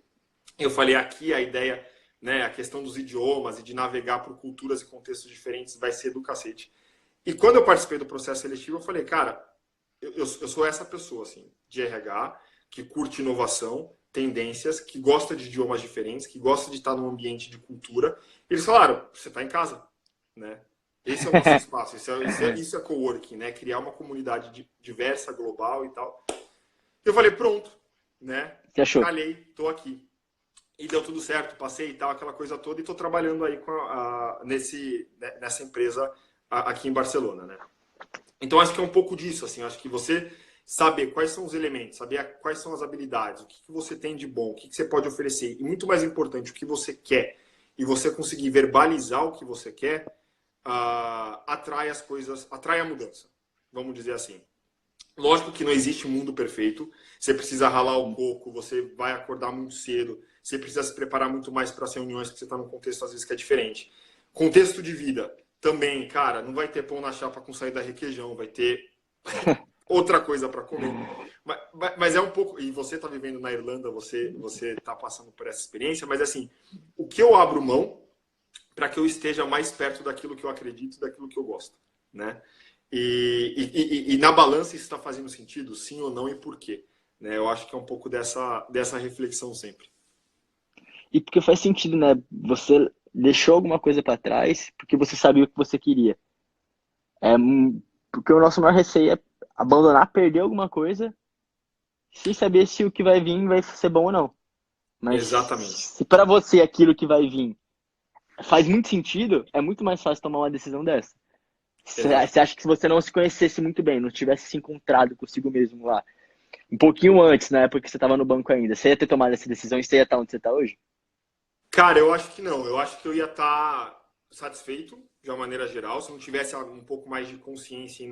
B: Eu falei aqui a ideia, né, a questão dos idiomas e de navegar por culturas e contextos diferentes vai ser do cacete. E quando eu participei do processo seletivo, eu falei, cara, eu sou essa pessoa, assim, de RH, que curte inovação, tendências, que gosta de idiomas diferentes, que gosta de estar num ambiente de cultura. Eles falaram, você está em casa, né? Esse é o nosso espaço, isso é coworking, né? Criar uma comunidade diversa, global e tal. Eu falei, pronto, né?
A: Você achou?
B: Calhei, tô aqui. E deu tudo certo, passei e tal, aquela coisa toda, e tô trabalhando aí nessa empresa aqui em Barcelona, né? Então, acho que é um pouco disso, assim, acho que você saber quais são os elementos, saber quais são as habilidades, o que você tem de bom, o que você pode oferecer, e muito mais importante, o que você quer, e você conseguir verbalizar o que você quer, atrai as coisas, atrai a mudança, vamos dizer assim. Lógico que não existe um mundo perfeito, você precisa ralar um pouco, você vai acordar muito cedo, você precisa se preparar muito mais para as reuniões, porque você está num contexto às vezes que é diferente. Contexto de vida, também, cara, não vai ter pão na chapa com saída da requeijão, vai ter outra coisa para comer. Mas é um pouco, e você está vivendo na Irlanda, você está passando por essa experiência, mas assim, o que eu abro mão para que eu esteja mais perto daquilo que eu acredito, daquilo que eu gosto, né? E na balança isso está fazendo sentido, sim ou não, e por quê? Né? Eu acho que é um pouco dessa reflexão sempre.
A: E porque faz sentido, né? Você deixou alguma coisa para trás porque você sabia o que você queria. Porque o nosso maior receio é abandonar, perder alguma coisa, sem saber se o que vai vir vai ser bom ou não. Mas
B: Exatamente.
A: se para você aquilo que vai vir faz muito sentido, é muito mais fácil tomar uma decisão dessa. Você acha que se você não se conhecesse muito bem, não tivesse se encontrado consigo mesmo lá, um pouquinho antes, na época que você estava no banco ainda, você ia ter tomado essa decisão e você ia estar onde você está hoje?
B: Cara, eu acho que não. Eu acho que eu ia estar satisfeito, de uma maneira geral, se não tivesse um pouco mais de consciência,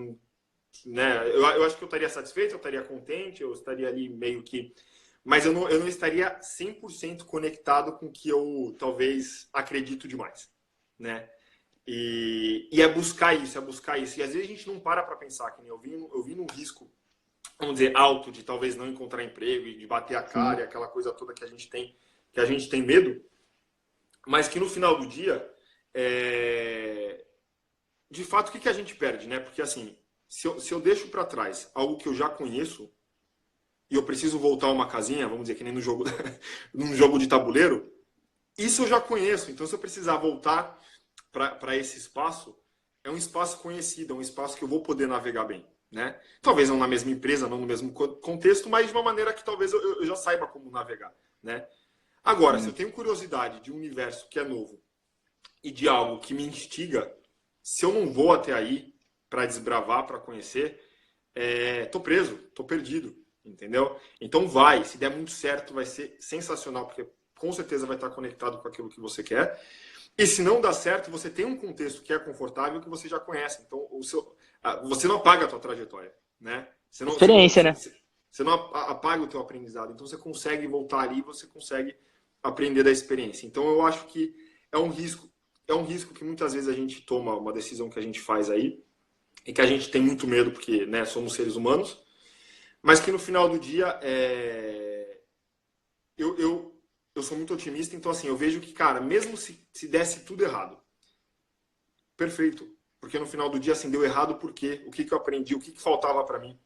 B: né? Eu acho que eu estaria satisfeito, eu estaria contente, eu estaria ali meio que... Mas eu não estaria 100% conectado com o que eu talvez acredito demais, né? E é buscar isso, é buscar isso. E às vezes a gente não para pensar, que nem eu vi num risco, vamos dizer, alto, de talvez não encontrar emprego e de bater a cara e aquela coisa toda que a gente tem medo, mas que no final do dia, de fato, o que a gente perde, né? Porque assim, se eu deixo para trás algo que eu já conheço e eu preciso voltar a uma casinha, vamos dizer, que nem no jogo, num jogo de tabuleiro, isso eu já conheço. Então, se eu precisar voltar para esse espaço, é um espaço conhecido, é um espaço que eu vou poder navegar bem, né? Talvez não na mesma empresa, não no mesmo contexto, mas de uma maneira que talvez eu já saiba como navegar, né? Agora, se eu tenho curiosidade de um universo que é novo e de algo que me instiga, se eu não vou até aí para desbravar, para conhecer, tô preso, tô perdido, entendeu? Então se der muito certo, vai ser sensacional, porque com certeza vai estar conectado com aquilo que você quer. E se não dá certo, você tem um contexto que é confortável, que você já conhece. Então, você não apaga a tua trajetória, né?
A: Experiência, né?
B: Você não apaga o teu aprendizado. Então, você consegue voltar ali, você consegue aprender da experiência. Então, eu acho que é um risco que muitas vezes a gente toma uma decisão que a gente faz aí e que a gente tem muito medo porque, né, somos seres humanos, mas que no final do dia eu sou muito otimista, então assim, eu vejo que, cara, mesmo se desse tudo errado, perfeito, porque no final do dia assim, deu errado por quê? O que eu aprendi, o que faltava para mim,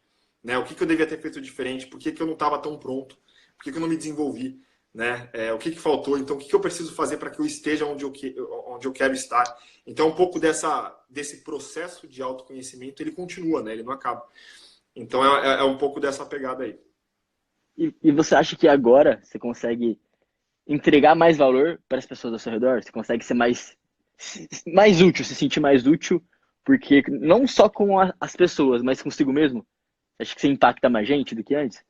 B: né? O que eu devia ter feito diferente, por que eu não estava tão pronto, por que eu não me desenvolvi, né? O que faltou, então o que eu preciso fazer para que eu esteja onde eu quero estar. Então um pouco desse processo de autoconhecimento, ele continua, né? Ele não acaba. Então é um pouco dessa pegada aí.
A: E você acha que agora você consegue entregar mais valor para as pessoas ao seu redor? Você consegue ser mais útil, se sentir mais útil, porque não só com as pessoas, mas consigo mesmo? Acho que você impacta mais gente do que antes?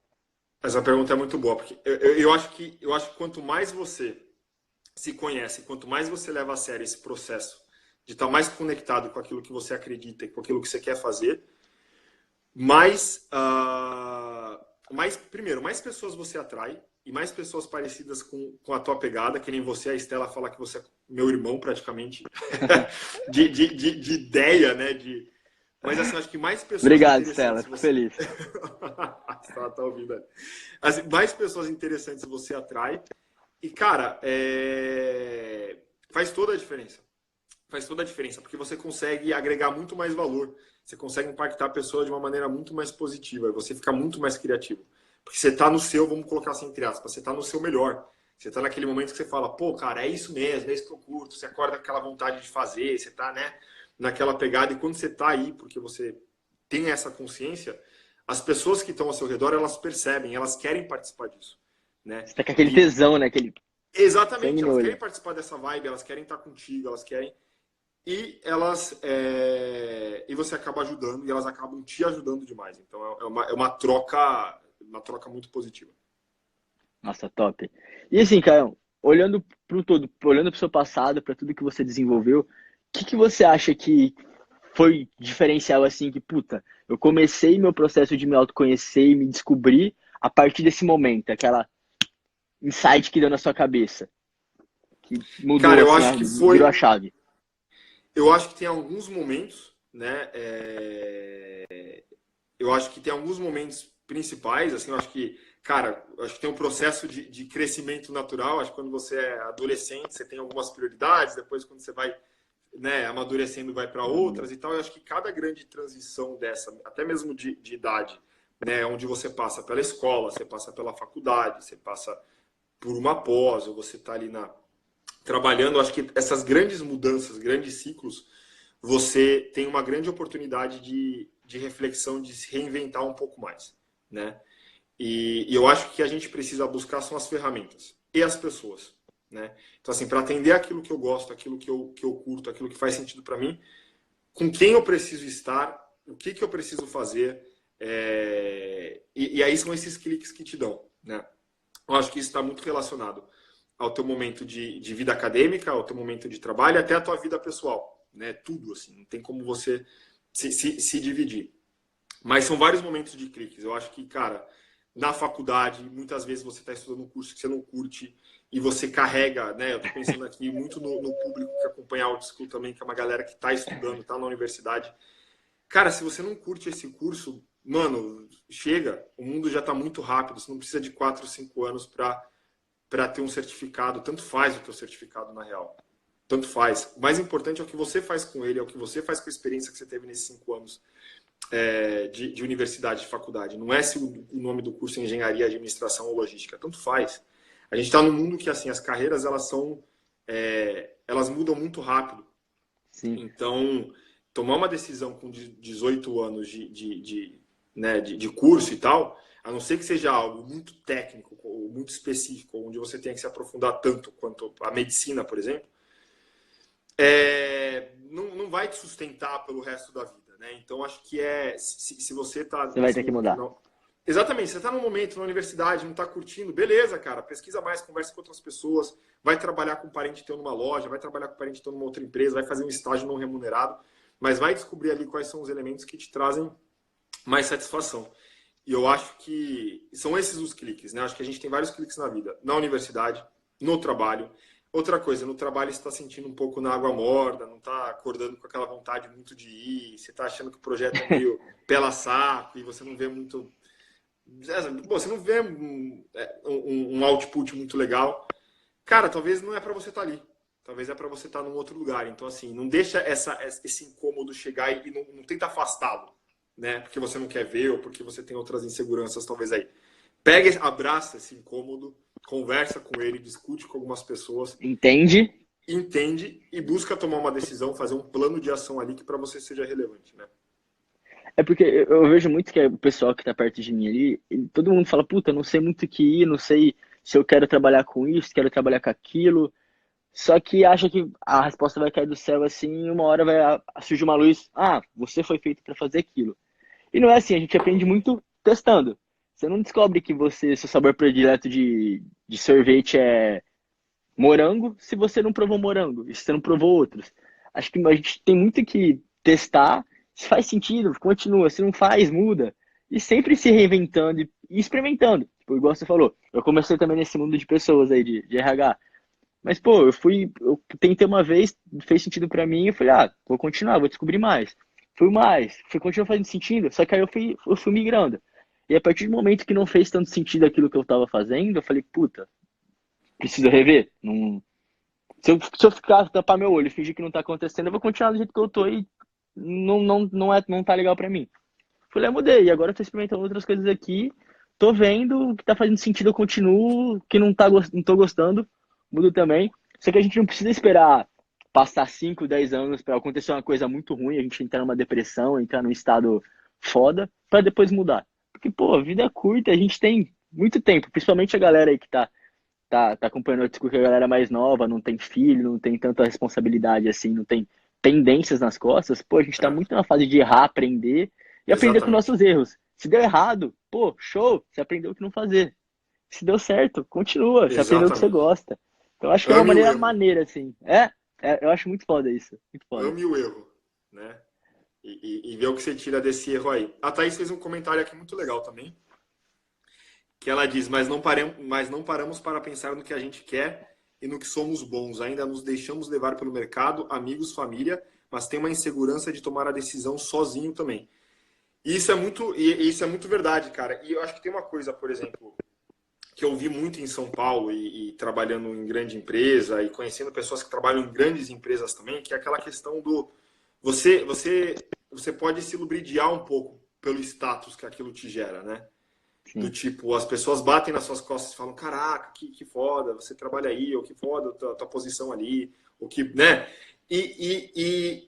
B: Essa pergunta é muito boa, porque eu acho que quanto mais você se conhece, quanto mais você leva a sério esse processo de estar mais conectado com aquilo que você acredita e com aquilo que você quer fazer, primeiro, mais pessoas você atrai e mais pessoas parecidas com a tua pegada, que nem você, a Estela fala que você é meu irmão praticamente, de ideia, né? Mas assim, acho que mais pessoas
A: Obrigado,
B: interessantes
A: Stella. Fico feliz.
B: Ela tá ouvindo. Assim, mais pessoas interessantes você atrai. E, cara, faz toda a diferença. Faz toda a diferença, porque você consegue agregar muito mais valor. Você consegue impactar a pessoa de uma maneira muito mais positiva. Você fica muito mais criativo. Porque você tá no seu, vamos colocar assim entre aspas, você tá no seu melhor. Você tá naquele momento que você fala, pô, cara, é isso mesmo, é isso que eu curto. Você acorda com aquela vontade de fazer, você tá, né, naquela pegada. E quando você tá aí, porque você tem essa consciência, as pessoas que estão ao seu redor, elas percebem, elas querem participar disso, né?
A: Você tá com aquele
B: E
A: tesão, né? Aquele sangue
B: exatamente,
A: no
B: elas querem
A: olho.
B: participar dessa vibe, elas querem estar contigo, elas querem e elas e você acaba ajudando e elas acabam te ajudando demais. Então é uma troca muito positiva.
A: Nossa, top. E assim, cara, olhando pro todo, olhando pro seu passado, para tudo que você desenvolveu, o que que você acha que foi diferencial assim, que puta, eu comecei meu processo de me autoconhecer e me descobrir a partir desse momento, aquela insight que deu na sua cabeça, que mudou
B: Cara,
A: assim, virou a chave.
B: eu acho que tem alguns momentos, né? Eu acho que tem alguns momentos principais, assim, eu acho que, cara, eu acho que tem um processo de crescimento natural. Acho que quando você é adolescente, você tem algumas prioridades, depois quando você vai, né, amadurecendo, vai para outras e tal. Eu acho que cada grande transição dessa, até mesmo de idade, né, onde você passa pela escola, você passa pela faculdade, você passa por uma pós, ou você está ali trabalhando, eu acho que essas grandes mudanças, grandes ciclos, você tem uma grande oportunidade de reflexão, de se reinventar um pouco mais, né? E eu acho que a gente precisa buscar são as ferramentas e as pessoas, né? Então, assim, para atender aquilo que eu gosto, aquilo que eu curto, aquilo que faz sentido para mim, com quem eu preciso estar, o que eu preciso fazer, e aí são esses cliques que te dão, né? Eu acho que isso está muito relacionado ao teu momento de vida acadêmica, ao teu momento de trabalho, até a tua vida pessoal, né? Tudo, assim, não tem como você se dividir. Mas são vários momentos de cliques. Eu acho que, cara, na faculdade, muitas vezes você está estudando um curso que você não curte e você carrega, né? Eu estou pensando aqui muito no público que acompanha a Outschool também, que é uma galera que está estudando, está na universidade. Cara, se você não curte esse curso, mano, chega, o mundo já está muito rápido, você não precisa de 4, 5 anos para ter um certificado. Tanto faz o teu certificado, na real. Tanto faz. O mais importante é o que você faz com ele, é o que você faz com a experiência que você teve nesses 5 anos de universidade, de faculdade. Não é se o nome do curso é engenharia, administração ou logística. Tanto faz. A gente está num mundo que, assim, as carreiras, elas mudam muito rápido.
A: Sim.
B: Então, tomar uma decisão com 18 anos né, de curso e tal, a não ser que seja algo muito técnico ou muito específico, onde você tenha que se aprofundar tanto quanto a medicina, por exemplo, não vai te sustentar pelo resto da vida, né? Então, acho que se você está
A: Você vai
B: nesse
A: ter que
B: momento...
A: mudar.
B: Não, exatamente, você está num momento na universidade, não está curtindo, beleza, cara, pesquisa mais, conversa com outras pessoas, vai trabalhar com um parente teu numa loja, vai trabalhar com um parente teu numa outra empresa, vai fazer um estágio não remunerado, mas vai descobrir ali quais são os elementos que te trazem mais satisfação. E eu acho que são esses os cliques, né? Acho que a gente tem vários cliques na vida, na universidade, no trabalho. Outra coisa, no trabalho você está sentindo um pouco na água morna, não está acordando com aquela vontade muito de ir, você está achando que o projeto é meio pela saco e você não vê muito... Você não vê um output muito legal. Cara, talvez não é para você estar ali. Talvez é para você estar num outro lugar. Então, assim, não deixa esse incômodo chegar e não tenta afastá-lo, né? Porque você não quer ver ou porque você tem outras inseguranças, talvez aí. Pega, abraça esse incômodo, conversa com ele, discute com algumas pessoas,
A: Entende?
B: entende e busca tomar uma decisão, fazer um plano de ação ali que para você seja relevante, né?
A: É porque eu vejo muito que o pessoal que tá perto de mim ali, todo mundo fala, puta, não sei muito o que ir, não sei se eu quero trabalhar com isso, quero trabalhar com aquilo. Só que acha que a resposta vai cair do céu assim, e uma hora vai surgir uma luz, ah, você foi feito para fazer aquilo. E não é assim, a gente aprende muito testando. Você não descobre que seu sabor predileto de sorvete é morango se você não provou morango, e se você não provou outros. Acho que a gente tem muito que testar, se faz sentido, continua, se não faz, muda. E sempre se reinventando e experimentando. Tipo, igual você falou, eu comecei também nesse mundo de pessoas aí, de RH. Mas, pô, eu tentei uma vez, fez sentido pra mim, eu falei, ah, vou continuar, vou descobrir mais. Fui mais, fui continuar fazendo sentido, só que aí eu fui migrando. E a partir do momento que não fez tanto sentido aquilo que eu tava fazendo, eu falei, puta, preciso rever. Não, se eu ficar, tampar meu olho e fingir que não tá acontecendo, eu vou continuar do jeito que eu tô e não tá legal pra mim. Falei, mudei, e agora eu tô experimentando outras coisas aqui, tô vendo, o que tá fazendo sentido eu continuo, o que não tô gostando, mudo também. Só que a gente não precisa esperar passar 5, 10 anos para acontecer uma coisa muito ruim, a gente entrar numa depressão, entrar num estado foda, para depois mudar. Porque, pô, a vida é curta, a gente tem muito tempo, principalmente a galera aí que tá acompanhando o discurso, a galera mais nova, não tem filho, não tem tanta responsabilidade assim, não tem pendências nas costas. Pô, a gente tá
B: É,
A: muito na fase de errar, aprender e aprender com
B: exatamente.
A: nossos erros. Se deu errado, pô, show, você aprendeu o que não fazer. Se deu certo, continua, você aprendeu o que você
B: Exatamente.
A: gosta. Então, eu acho que é uma
B: Ame o
A: maneira
B: erro.
A: maneira, assim. Eu acho muito foda isso, muito foda.
B: Ame o erro, né? E ver o que você tira desse erro aí. A Thaís fez um comentário aqui muito legal também, que ela diz, mas não paramos para pensar no que a gente quer e no que somos bons. Ainda nos deixamos levar pelo mercado, amigos, família, mas tem uma insegurança de tomar a decisão sozinho também. E isso é muito verdade, cara. E eu acho que tem uma coisa, por exemplo, que eu vi muito em São Paulo e trabalhando em grande empresa e conhecendo pessoas que trabalham em grandes empresas também, que é aquela questão do você você você pode se lubridiar um pouco pelo status que aquilo te gera, né? Do
A: Sim,
B: tipo, as pessoas batem nas suas costas e falam, caraca, que foda, você trabalha aí, ou que foda tua posição ali, ou que, né? E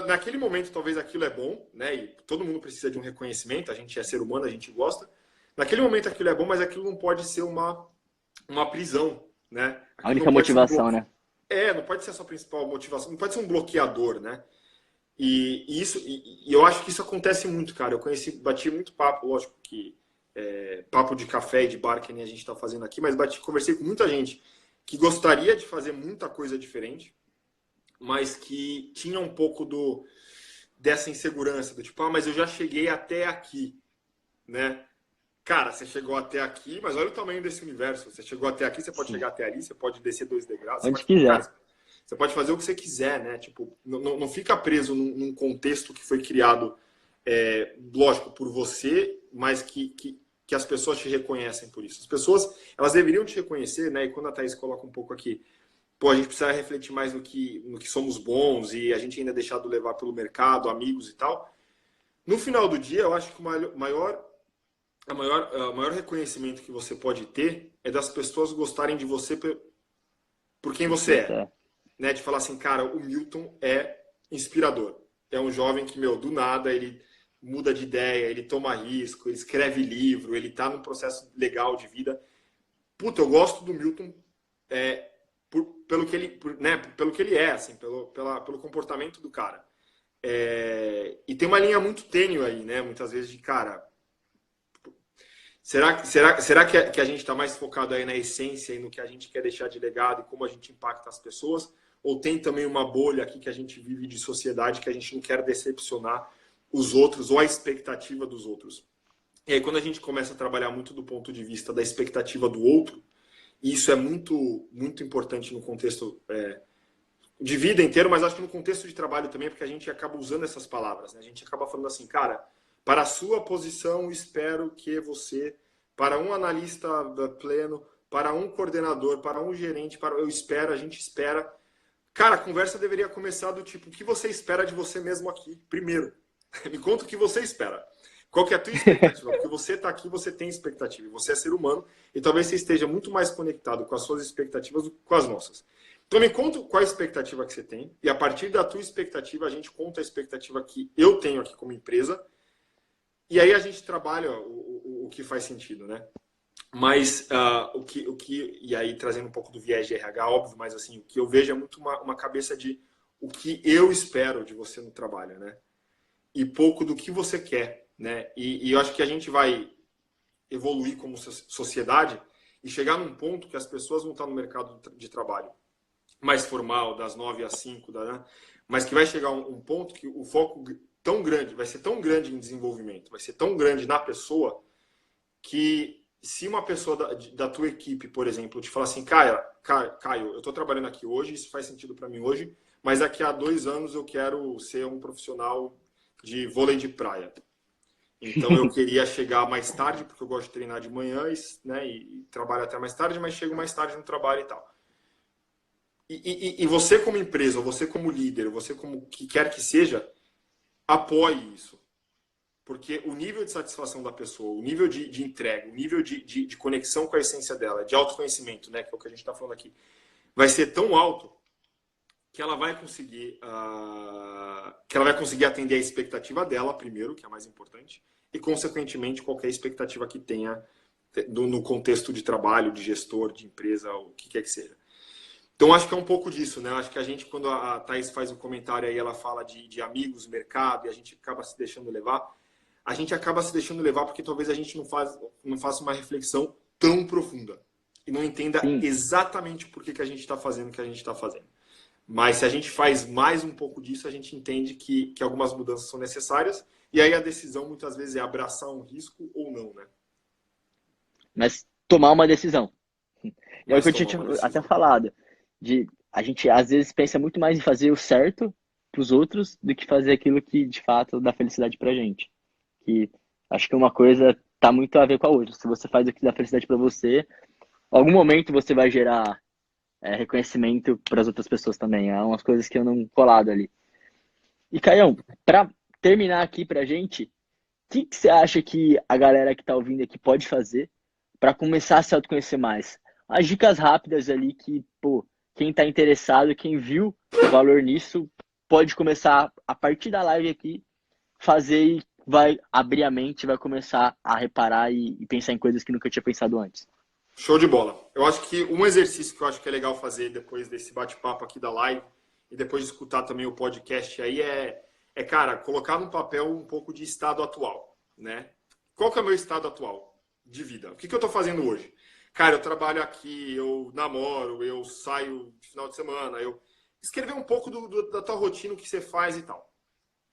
B: naquele momento talvez aquilo é bom, né? E todo mundo precisa de um reconhecimento, a gente é ser humano, a gente gosta. Naquele momento aquilo é bom, mas aquilo não pode ser uma prisão, né?
A: a
B: Aquilo não
A: única
B: pode ser um
A: motivação,
B: bloco.
A: né?
B: Não pode ser a sua principal motivação, não pode ser um bloqueador, né? E eu acho que isso acontece muito, cara. Eu bati muito papo, lógico que papo de café e de bar que nem a gente está fazendo aqui, mas conversei com muita gente que gostaria de fazer muita coisa diferente, mas que tinha um pouco dessa insegurança, do tipo, mas eu já cheguei até aqui, né? Cara, você chegou até aqui, mas olha o tamanho desse universo. Você chegou até aqui, você pode
A: Sim.
B: chegar até ali, você pode descer 2 degraus,
A: Onde quiser.
B: cara, você pode fazer o que você quiser, né? Tipo, não fica preso num contexto que foi criado, lógico, por você, mas que as pessoas te reconhecem por isso. As pessoas, elas deveriam te reconhecer, né? E quando a Thaís coloca um pouco aqui, pô, a gente precisa refletir mais no que somos bons e a gente ainda deixado levar pelo mercado, amigos e tal. No final do dia, eu acho que o maior reconhecimento que você pode ter é das pessoas gostarem de você por quem
A: Do que
B: você
A: você
B: é.
A: é.
B: Né? De falar assim, cara, o Milton é inspirador. É um jovem que, do nada, ele muda de ideia, ele toma risco, ele escreve livro, ele tá num processo legal de vida. Puta, eu gosto do Milton pelo que ele, né, pelo que ele é, assim, pelo comportamento do cara. E tem uma linha muito tênue aí, né? Muitas vezes de, cara, será que a gente está mais focado aí na essência e no que a gente quer deixar de legado e como a gente impacta as pessoas? Ou tem também uma bolha aqui que a gente vive de sociedade que a gente não quer decepcionar os outros ou a expectativa dos outros? E aí, quando a gente começa a trabalhar muito do ponto de vista da expectativa do outro, e isso é muito, muito importante no contexto de vida inteiro, mas acho que no contexto de trabalho também, porque a gente acaba usando essas palavras. Né? A gente acaba falando assim, cara, para a sua posição, espero que você, para um analista pleno, para um coordenador, para um gerente, eu espero, a gente espera. Cara, a conversa deveria começar do tipo, o que você espera de você mesmo aqui, primeiro? Me conta o que você espera. Qual que é a tua expectativa? Porque você está aqui, você tem expectativa. Você é ser humano e talvez você esteja muito mais conectado com as suas expectativas do que com as nossas. Então me conta qual a expectativa que você tem e a partir da tua expectativa a gente conta a expectativa que eu tenho aqui como empresa e aí a gente trabalha o que faz sentido, né? Mas e aí trazendo um pouco do viés de RH, óbvio, mas assim, o que eu vejo é muito uma cabeça de o que eu espero de você no trabalho, né? E pouco do que você quer, né? E eu acho que a gente vai evoluir como sociedade e chegar num ponto que as pessoas vão estar no mercado de trabalho mais formal, das 9 às 5, né? Mas que vai chegar um ponto que o foco tão grande, vai ser tão grande em desenvolvimento, vai ser tão grande na pessoa, que se uma pessoa da tua equipe, por exemplo, te falar assim, Caio, eu estou trabalhando aqui hoje, isso faz sentido para mim hoje, mas daqui a 2 anos eu quero ser um profissional de vôlei de praia. Então eu queria chegar mais tarde, porque eu gosto de treinar de manhã, né, e trabalho até mais tarde, mas chego mais tarde no trabalho e tal. E você como empresa, você como líder, você como que quer que seja, apoie isso. Porque o nível de satisfação da pessoa, o nível de entrega, o nível de conexão com a essência dela, de autoconhecimento, né, que é o que a gente está falando aqui, vai ser tão alto que ela vai conseguir atender a expectativa dela primeiro, que é a mais importante, e consequentemente qualquer expectativa que tenha no contexto de trabalho, de gestor, de empresa, o que quer que seja. Então acho que é um pouco disso, né? Acho que a gente, quando a Thaís faz um comentário aí, ela fala de amigos, mercado, e a gente acaba se deixando levar, a gente acaba se deixando levar porque talvez a gente não faça uma reflexão tão profunda e não entenda
A: Sim.
B: exatamente por que a gente está fazendo o que a gente está fazendo. Mas se a gente faz mais um pouco disso, a gente entende que algumas mudanças são necessárias e aí a decisão muitas vezes é abraçar um risco ou não, né?
A: Mas tomar uma decisão. E é o
B: Mas
A: que eu tinha até falado. A gente às vezes pensa muito mais em fazer o certo para os outros do que fazer aquilo que de fato dá felicidade pra gente. Que acho que uma coisa tá muito a ver com a outra. Se você faz o que dá felicidade para você, em algum momento você vai gerar reconhecimento para as outras pessoas também. É umas coisas que eu não colado ali. E Caião, para terminar aqui pra gente, o que você acha que a galera que tá ouvindo aqui pode fazer para começar a se autoconhecer mais? As dicas rápidas ali que, pô, quem tá interessado, quem viu o valor nisso, pode começar a partir da live aqui, fazer e vai abrir a mente, vai começar a reparar e pensar em coisas que nunca tinha pensado antes.
B: Show de bola. Eu acho que um exercício que eu acho que é legal fazer depois desse bate-papo aqui da live e depois de escutar também o podcast aí cara, colocar no papel um pouco de estado atual, né? Qual que é o meu estado atual de vida? O que eu estou fazendo hoje? Cara, eu trabalho aqui, eu namoro, eu saio de final de semana, eu escrever um pouco da tua rotina, o que você faz e tal.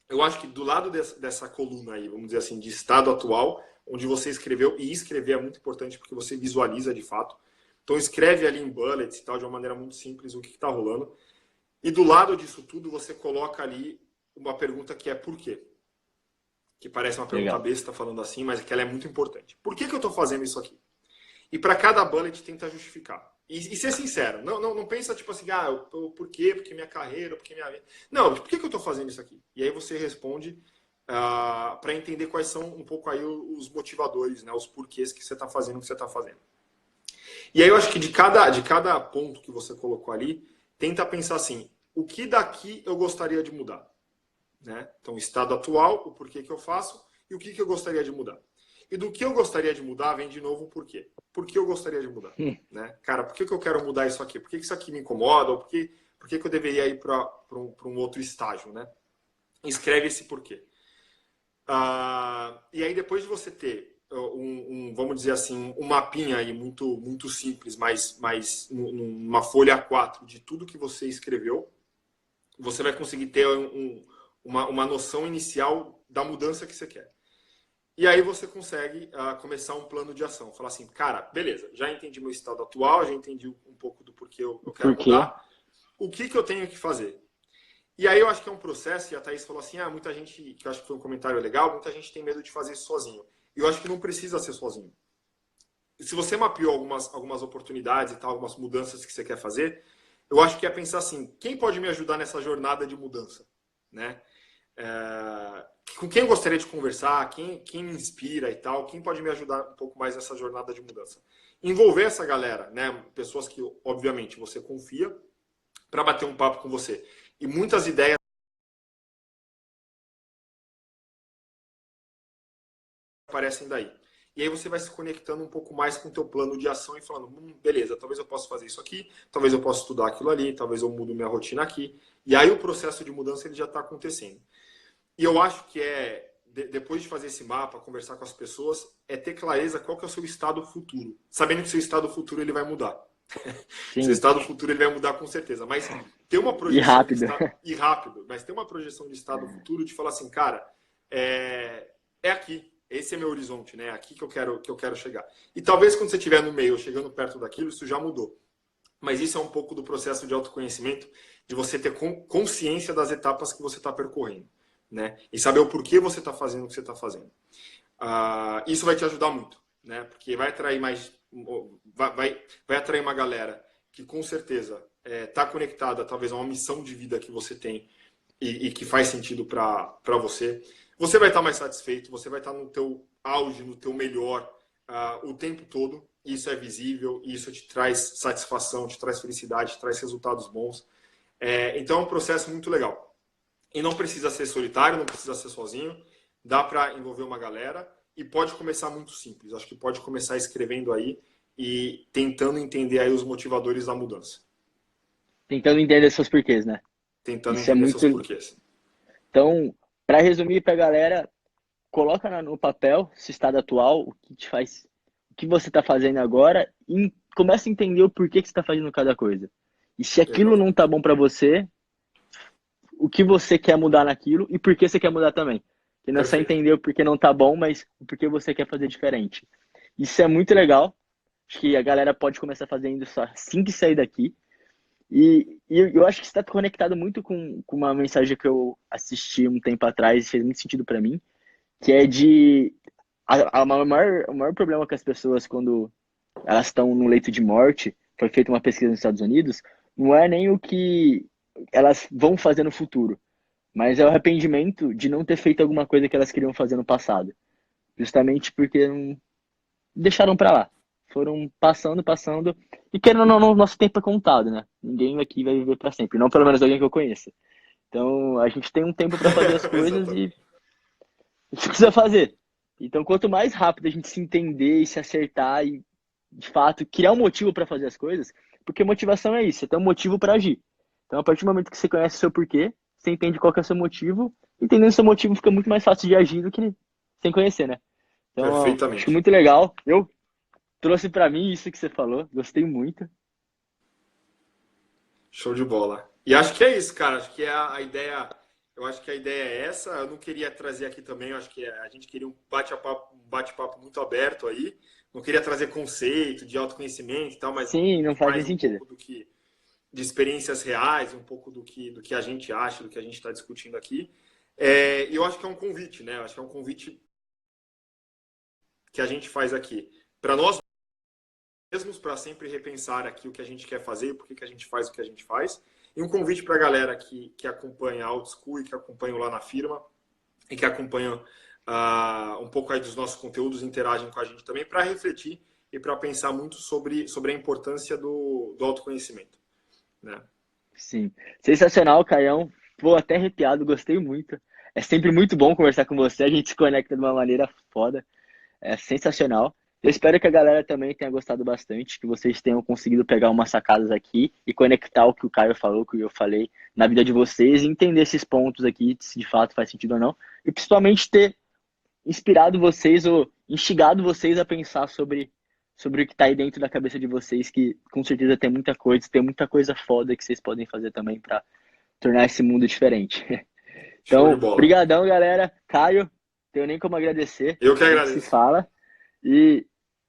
B: Eu acho que do lado dessa coluna aí, vamos dizer assim, de estado atual, onde você escreveu, e escrever é muito importante porque você visualiza de fato. Então escreve ali em bullets e tal, de uma maneira muito simples, o que está rolando. E do lado disso tudo, você coloca ali uma pergunta que é por quê? Que parece uma pergunta
A: Legal.
B: besta falando assim, mas que ela é muito importante. Por que eu estou fazendo isso aqui? E para cada bullet tenta justificar. E ser sincero. Não pensa tipo assim, por quê? Porque minha carreira, porque minha vida. Não, por que eu estou fazendo isso aqui? E aí você responde para entender quais são um pouco aí os motivadores, né? Os porquês que você está fazendo o que você está fazendo. E aí eu acho que de cada ponto que você colocou ali, tenta pensar assim, o que daqui eu gostaria de mudar? Né? Então, o estado atual, o porquê que eu faço e o que eu gostaria de mudar. E do que eu gostaria de mudar, vem de novo o porquê. Por que eu gostaria de mudar? Né? Cara, por que eu quero mudar isso aqui? Por que isso aqui me incomoda? Ou por que eu deveria ir para um outro estágio? Né? Escreve esse porquê. E aí, depois de você ter vamos dizer assim, um mapinha aí muito, muito simples, mas uma folha A4 de tudo que você escreveu, você vai conseguir ter uma noção inicial da mudança que você quer. E aí você consegue começar um plano de ação. Falar assim, cara, beleza, já entendi meu estado atual, já entendi um pouco do porquê eu quero mudar. O que eu tenho que fazer? E aí eu acho que é um processo, e a Thaís falou assim, muita gente, que eu acho que foi um comentário legal, muita gente tem medo de fazer isso sozinho. E eu acho que não precisa ser sozinho. Se você mapeou algumas oportunidades e tal, algumas mudanças que você quer fazer, eu acho que é pensar assim, quem pode me ajudar nessa jornada de mudança? Né? Com quem eu gostaria de conversar, quem me inspira e tal, quem pode me ajudar um pouco mais nessa jornada de mudança. Envolver essa galera, né? Pessoas que, obviamente, você confia, para bater um papo com você. E muitas ideias aparecem daí. E aí você vai se conectando um pouco mais com o teu plano de ação e falando, beleza, talvez eu possa fazer isso aqui, talvez eu possa estudar aquilo ali, talvez eu mudo minha rotina aqui. E aí o processo de mudança ele já está acontecendo. E eu acho que depois de fazer esse mapa, conversar com as pessoas, é ter clareza qual que é o seu estado futuro. Sabendo que o seu estado futuro ele vai mudar. Seu estado futuro ele vai mudar com certeza. Mas ter uma projeção... E rápido. Mas ter uma projeção de estado futuro de falar assim, cara, é aqui. Esse é meu horizonte, né? É aqui que eu quero chegar. E talvez quando você estiver no meio, chegando perto daquilo, isso já mudou. Mas isso é um pouco do processo de autoconhecimento, de você ter consciência das etapas que você está percorrendo. Né? E saber o porquê você está fazendo o que você está fazendo. Isso vai te ajudar muito, né? Porque vai atrair vai atrair uma galera que com certeza está conectada talvez a uma missão de vida que você tem e que faz sentido para você. você vai estar mais satisfeito, você vai estar no teu auge, no teu melhor o tempo todo. Isso é visível, isso te traz satisfação, te traz felicidade, te traz resultados bons. Então é um processo muito legal. E não precisa ser solitário, não precisa ser sozinho. Dá para envolver uma galera e pode começar muito simples. Acho que pode começar escrevendo aí e tentando entender aí os motivadores da mudança.
A: Tentando entender seus porquês, né?
B: Tentando
A: Isso é
B: entender seus
A: muito.
B: porquês.
A: Então, para resumir para a galera, coloca no papel esse estado atual, o que te faz, o que você está fazendo agora e começa a entender o porquê que você está fazendo cada coisa. E se aquilo não tá bom para você, o que você quer mudar naquilo e por que você quer mudar também. Que não é só entender o porquê não tá bom, mas o porquê você quer fazer diferente. Isso é muito legal. Acho que a galera pode começar fazendo isso assim que sair daqui. E eu acho que está conectado muito com uma mensagem que eu assisti um tempo atrás e fez muito sentido para mim, que é de o maior problema com as pessoas quando elas estão no leito de morte, foi feita uma pesquisa nos Estados Unidos, não é nem o que elas vão fazer no futuro, mas é o arrependimento de não ter feito alguma coisa que elas queriam fazer no passado, justamente porque não deixaram para lá. Foram passando, passando, e querendo ou não, nosso tempo é contado, né? Ninguém aqui vai viver para sempre, não pelo menos alguém que eu conheça. Então, a gente tem um tempo para fazer as coisas e a gente precisa fazer. Então, quanto mais rápido a gente se entender e se acertar e, de fato, criar um motivo para fazer as coisas, porque motivação é isso, você tem um motivo para agir. Então, a partir do momento que você conhece o seu porquê, você entende qual que é o seu motivo, entendendo o seu motivo fica muito mais fácil de agir do que sem conhecer, né? Então, acho
B: Perfeitamente.
A: muito legal. Eu trouxe para mim isso que você falou, gostei muito.
B: Show de bola. E acho que é isso, cara. Acho que é a ideia. Eu acho que a ideia é essa. Eu não queria trazer aqui também. Eu acho que a gente queria um bate-papo muito aberto aí. Não queria trazer conceito de autoconhecimento e tal, mas
A: Sim, não faz nem
B: mais um
A: sentido.
B: pouco do que de experiências reais, um pouco do que a gente acha, do que a gente está discutindo aqui. E eu acho que é um convite, né? Eu acho que é um convite que a gente faz aqui para nós mesmos, para sempre repensar aqui o que a gente quer fazer, por que a gente faz o que a gente faz. E um convite para a galera que acompanha a Outschool e que acompanha lá na firma e que acompanha um pouco aí dos nossos conteúdos, interagem com a gente também, para refletir e para pensar muito sobre a importância do autoconhecimento. Né?
A: Sim. Sensacional, Caião. Pô, até arrepiado, gostei muito. É sempre muito bom conversar com você, a gente se conecta de uma maneira foda. É sensacional. Eu espero que a galera também tenha gostado bastante, que vocês tenham conseguido pegar umas sacadas aqui e conectar o que o Caio falou, o que eu falei na vida de vocês e entender esses pontos aqui, se de fato faz sentido ou não. E principalmente ter inspirado vocês ou instigado vocês a pensar sobre o que está aí dentro da cabeça de vocês, que com certeza tem muita coisa foda que vocês podem fazer também para tornar esse mundo diferente.
B: Show de
A: Então,
B: bola.
A: brigadão, galera. Caio, tenho nem como agradecer.
B: Eu que
A: A gente se
B: agradeço.
A: fala. E,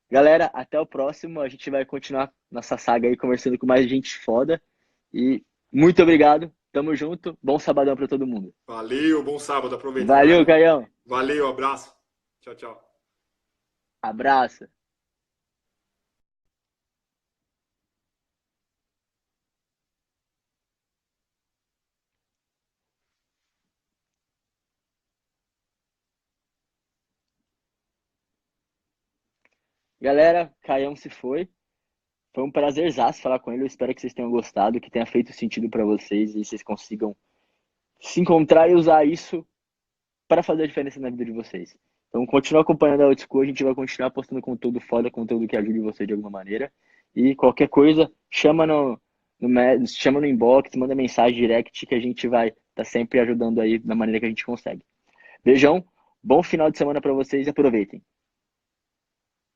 A: galera, até o próximo. A gente vai continuar nossa saga aí conversando com mais gente foda. E muito obrigado. Tamo junto. Bom sabadão para todo mundo.
B: Valeu, bom sábado. Aproveita,
A: Valeu,
B: galera.
A: Caião.
B: Valeu, abraço. Tchau, tchau.
A: Abraço. Galera, Caião se foi. Foi um prazerzaço falar com ele. Eu espero que vocês tenham gostado, que tenha feito sentido para vocês e vocês consigam se encontrar e usar isso para fazer a diferença na vida de vocês. Então, continua acompanhando a Outschool, a gente vai continuar postando conteúdo foda, conteúdo que ajude você de alguma maneira. E qualquer coisa, chama no inbox, manda mensagem direct que a gente vai estar sempre ajudando aí da maneira que a gente consegue. Beijão, bom final de semana para vocês e aproveitem.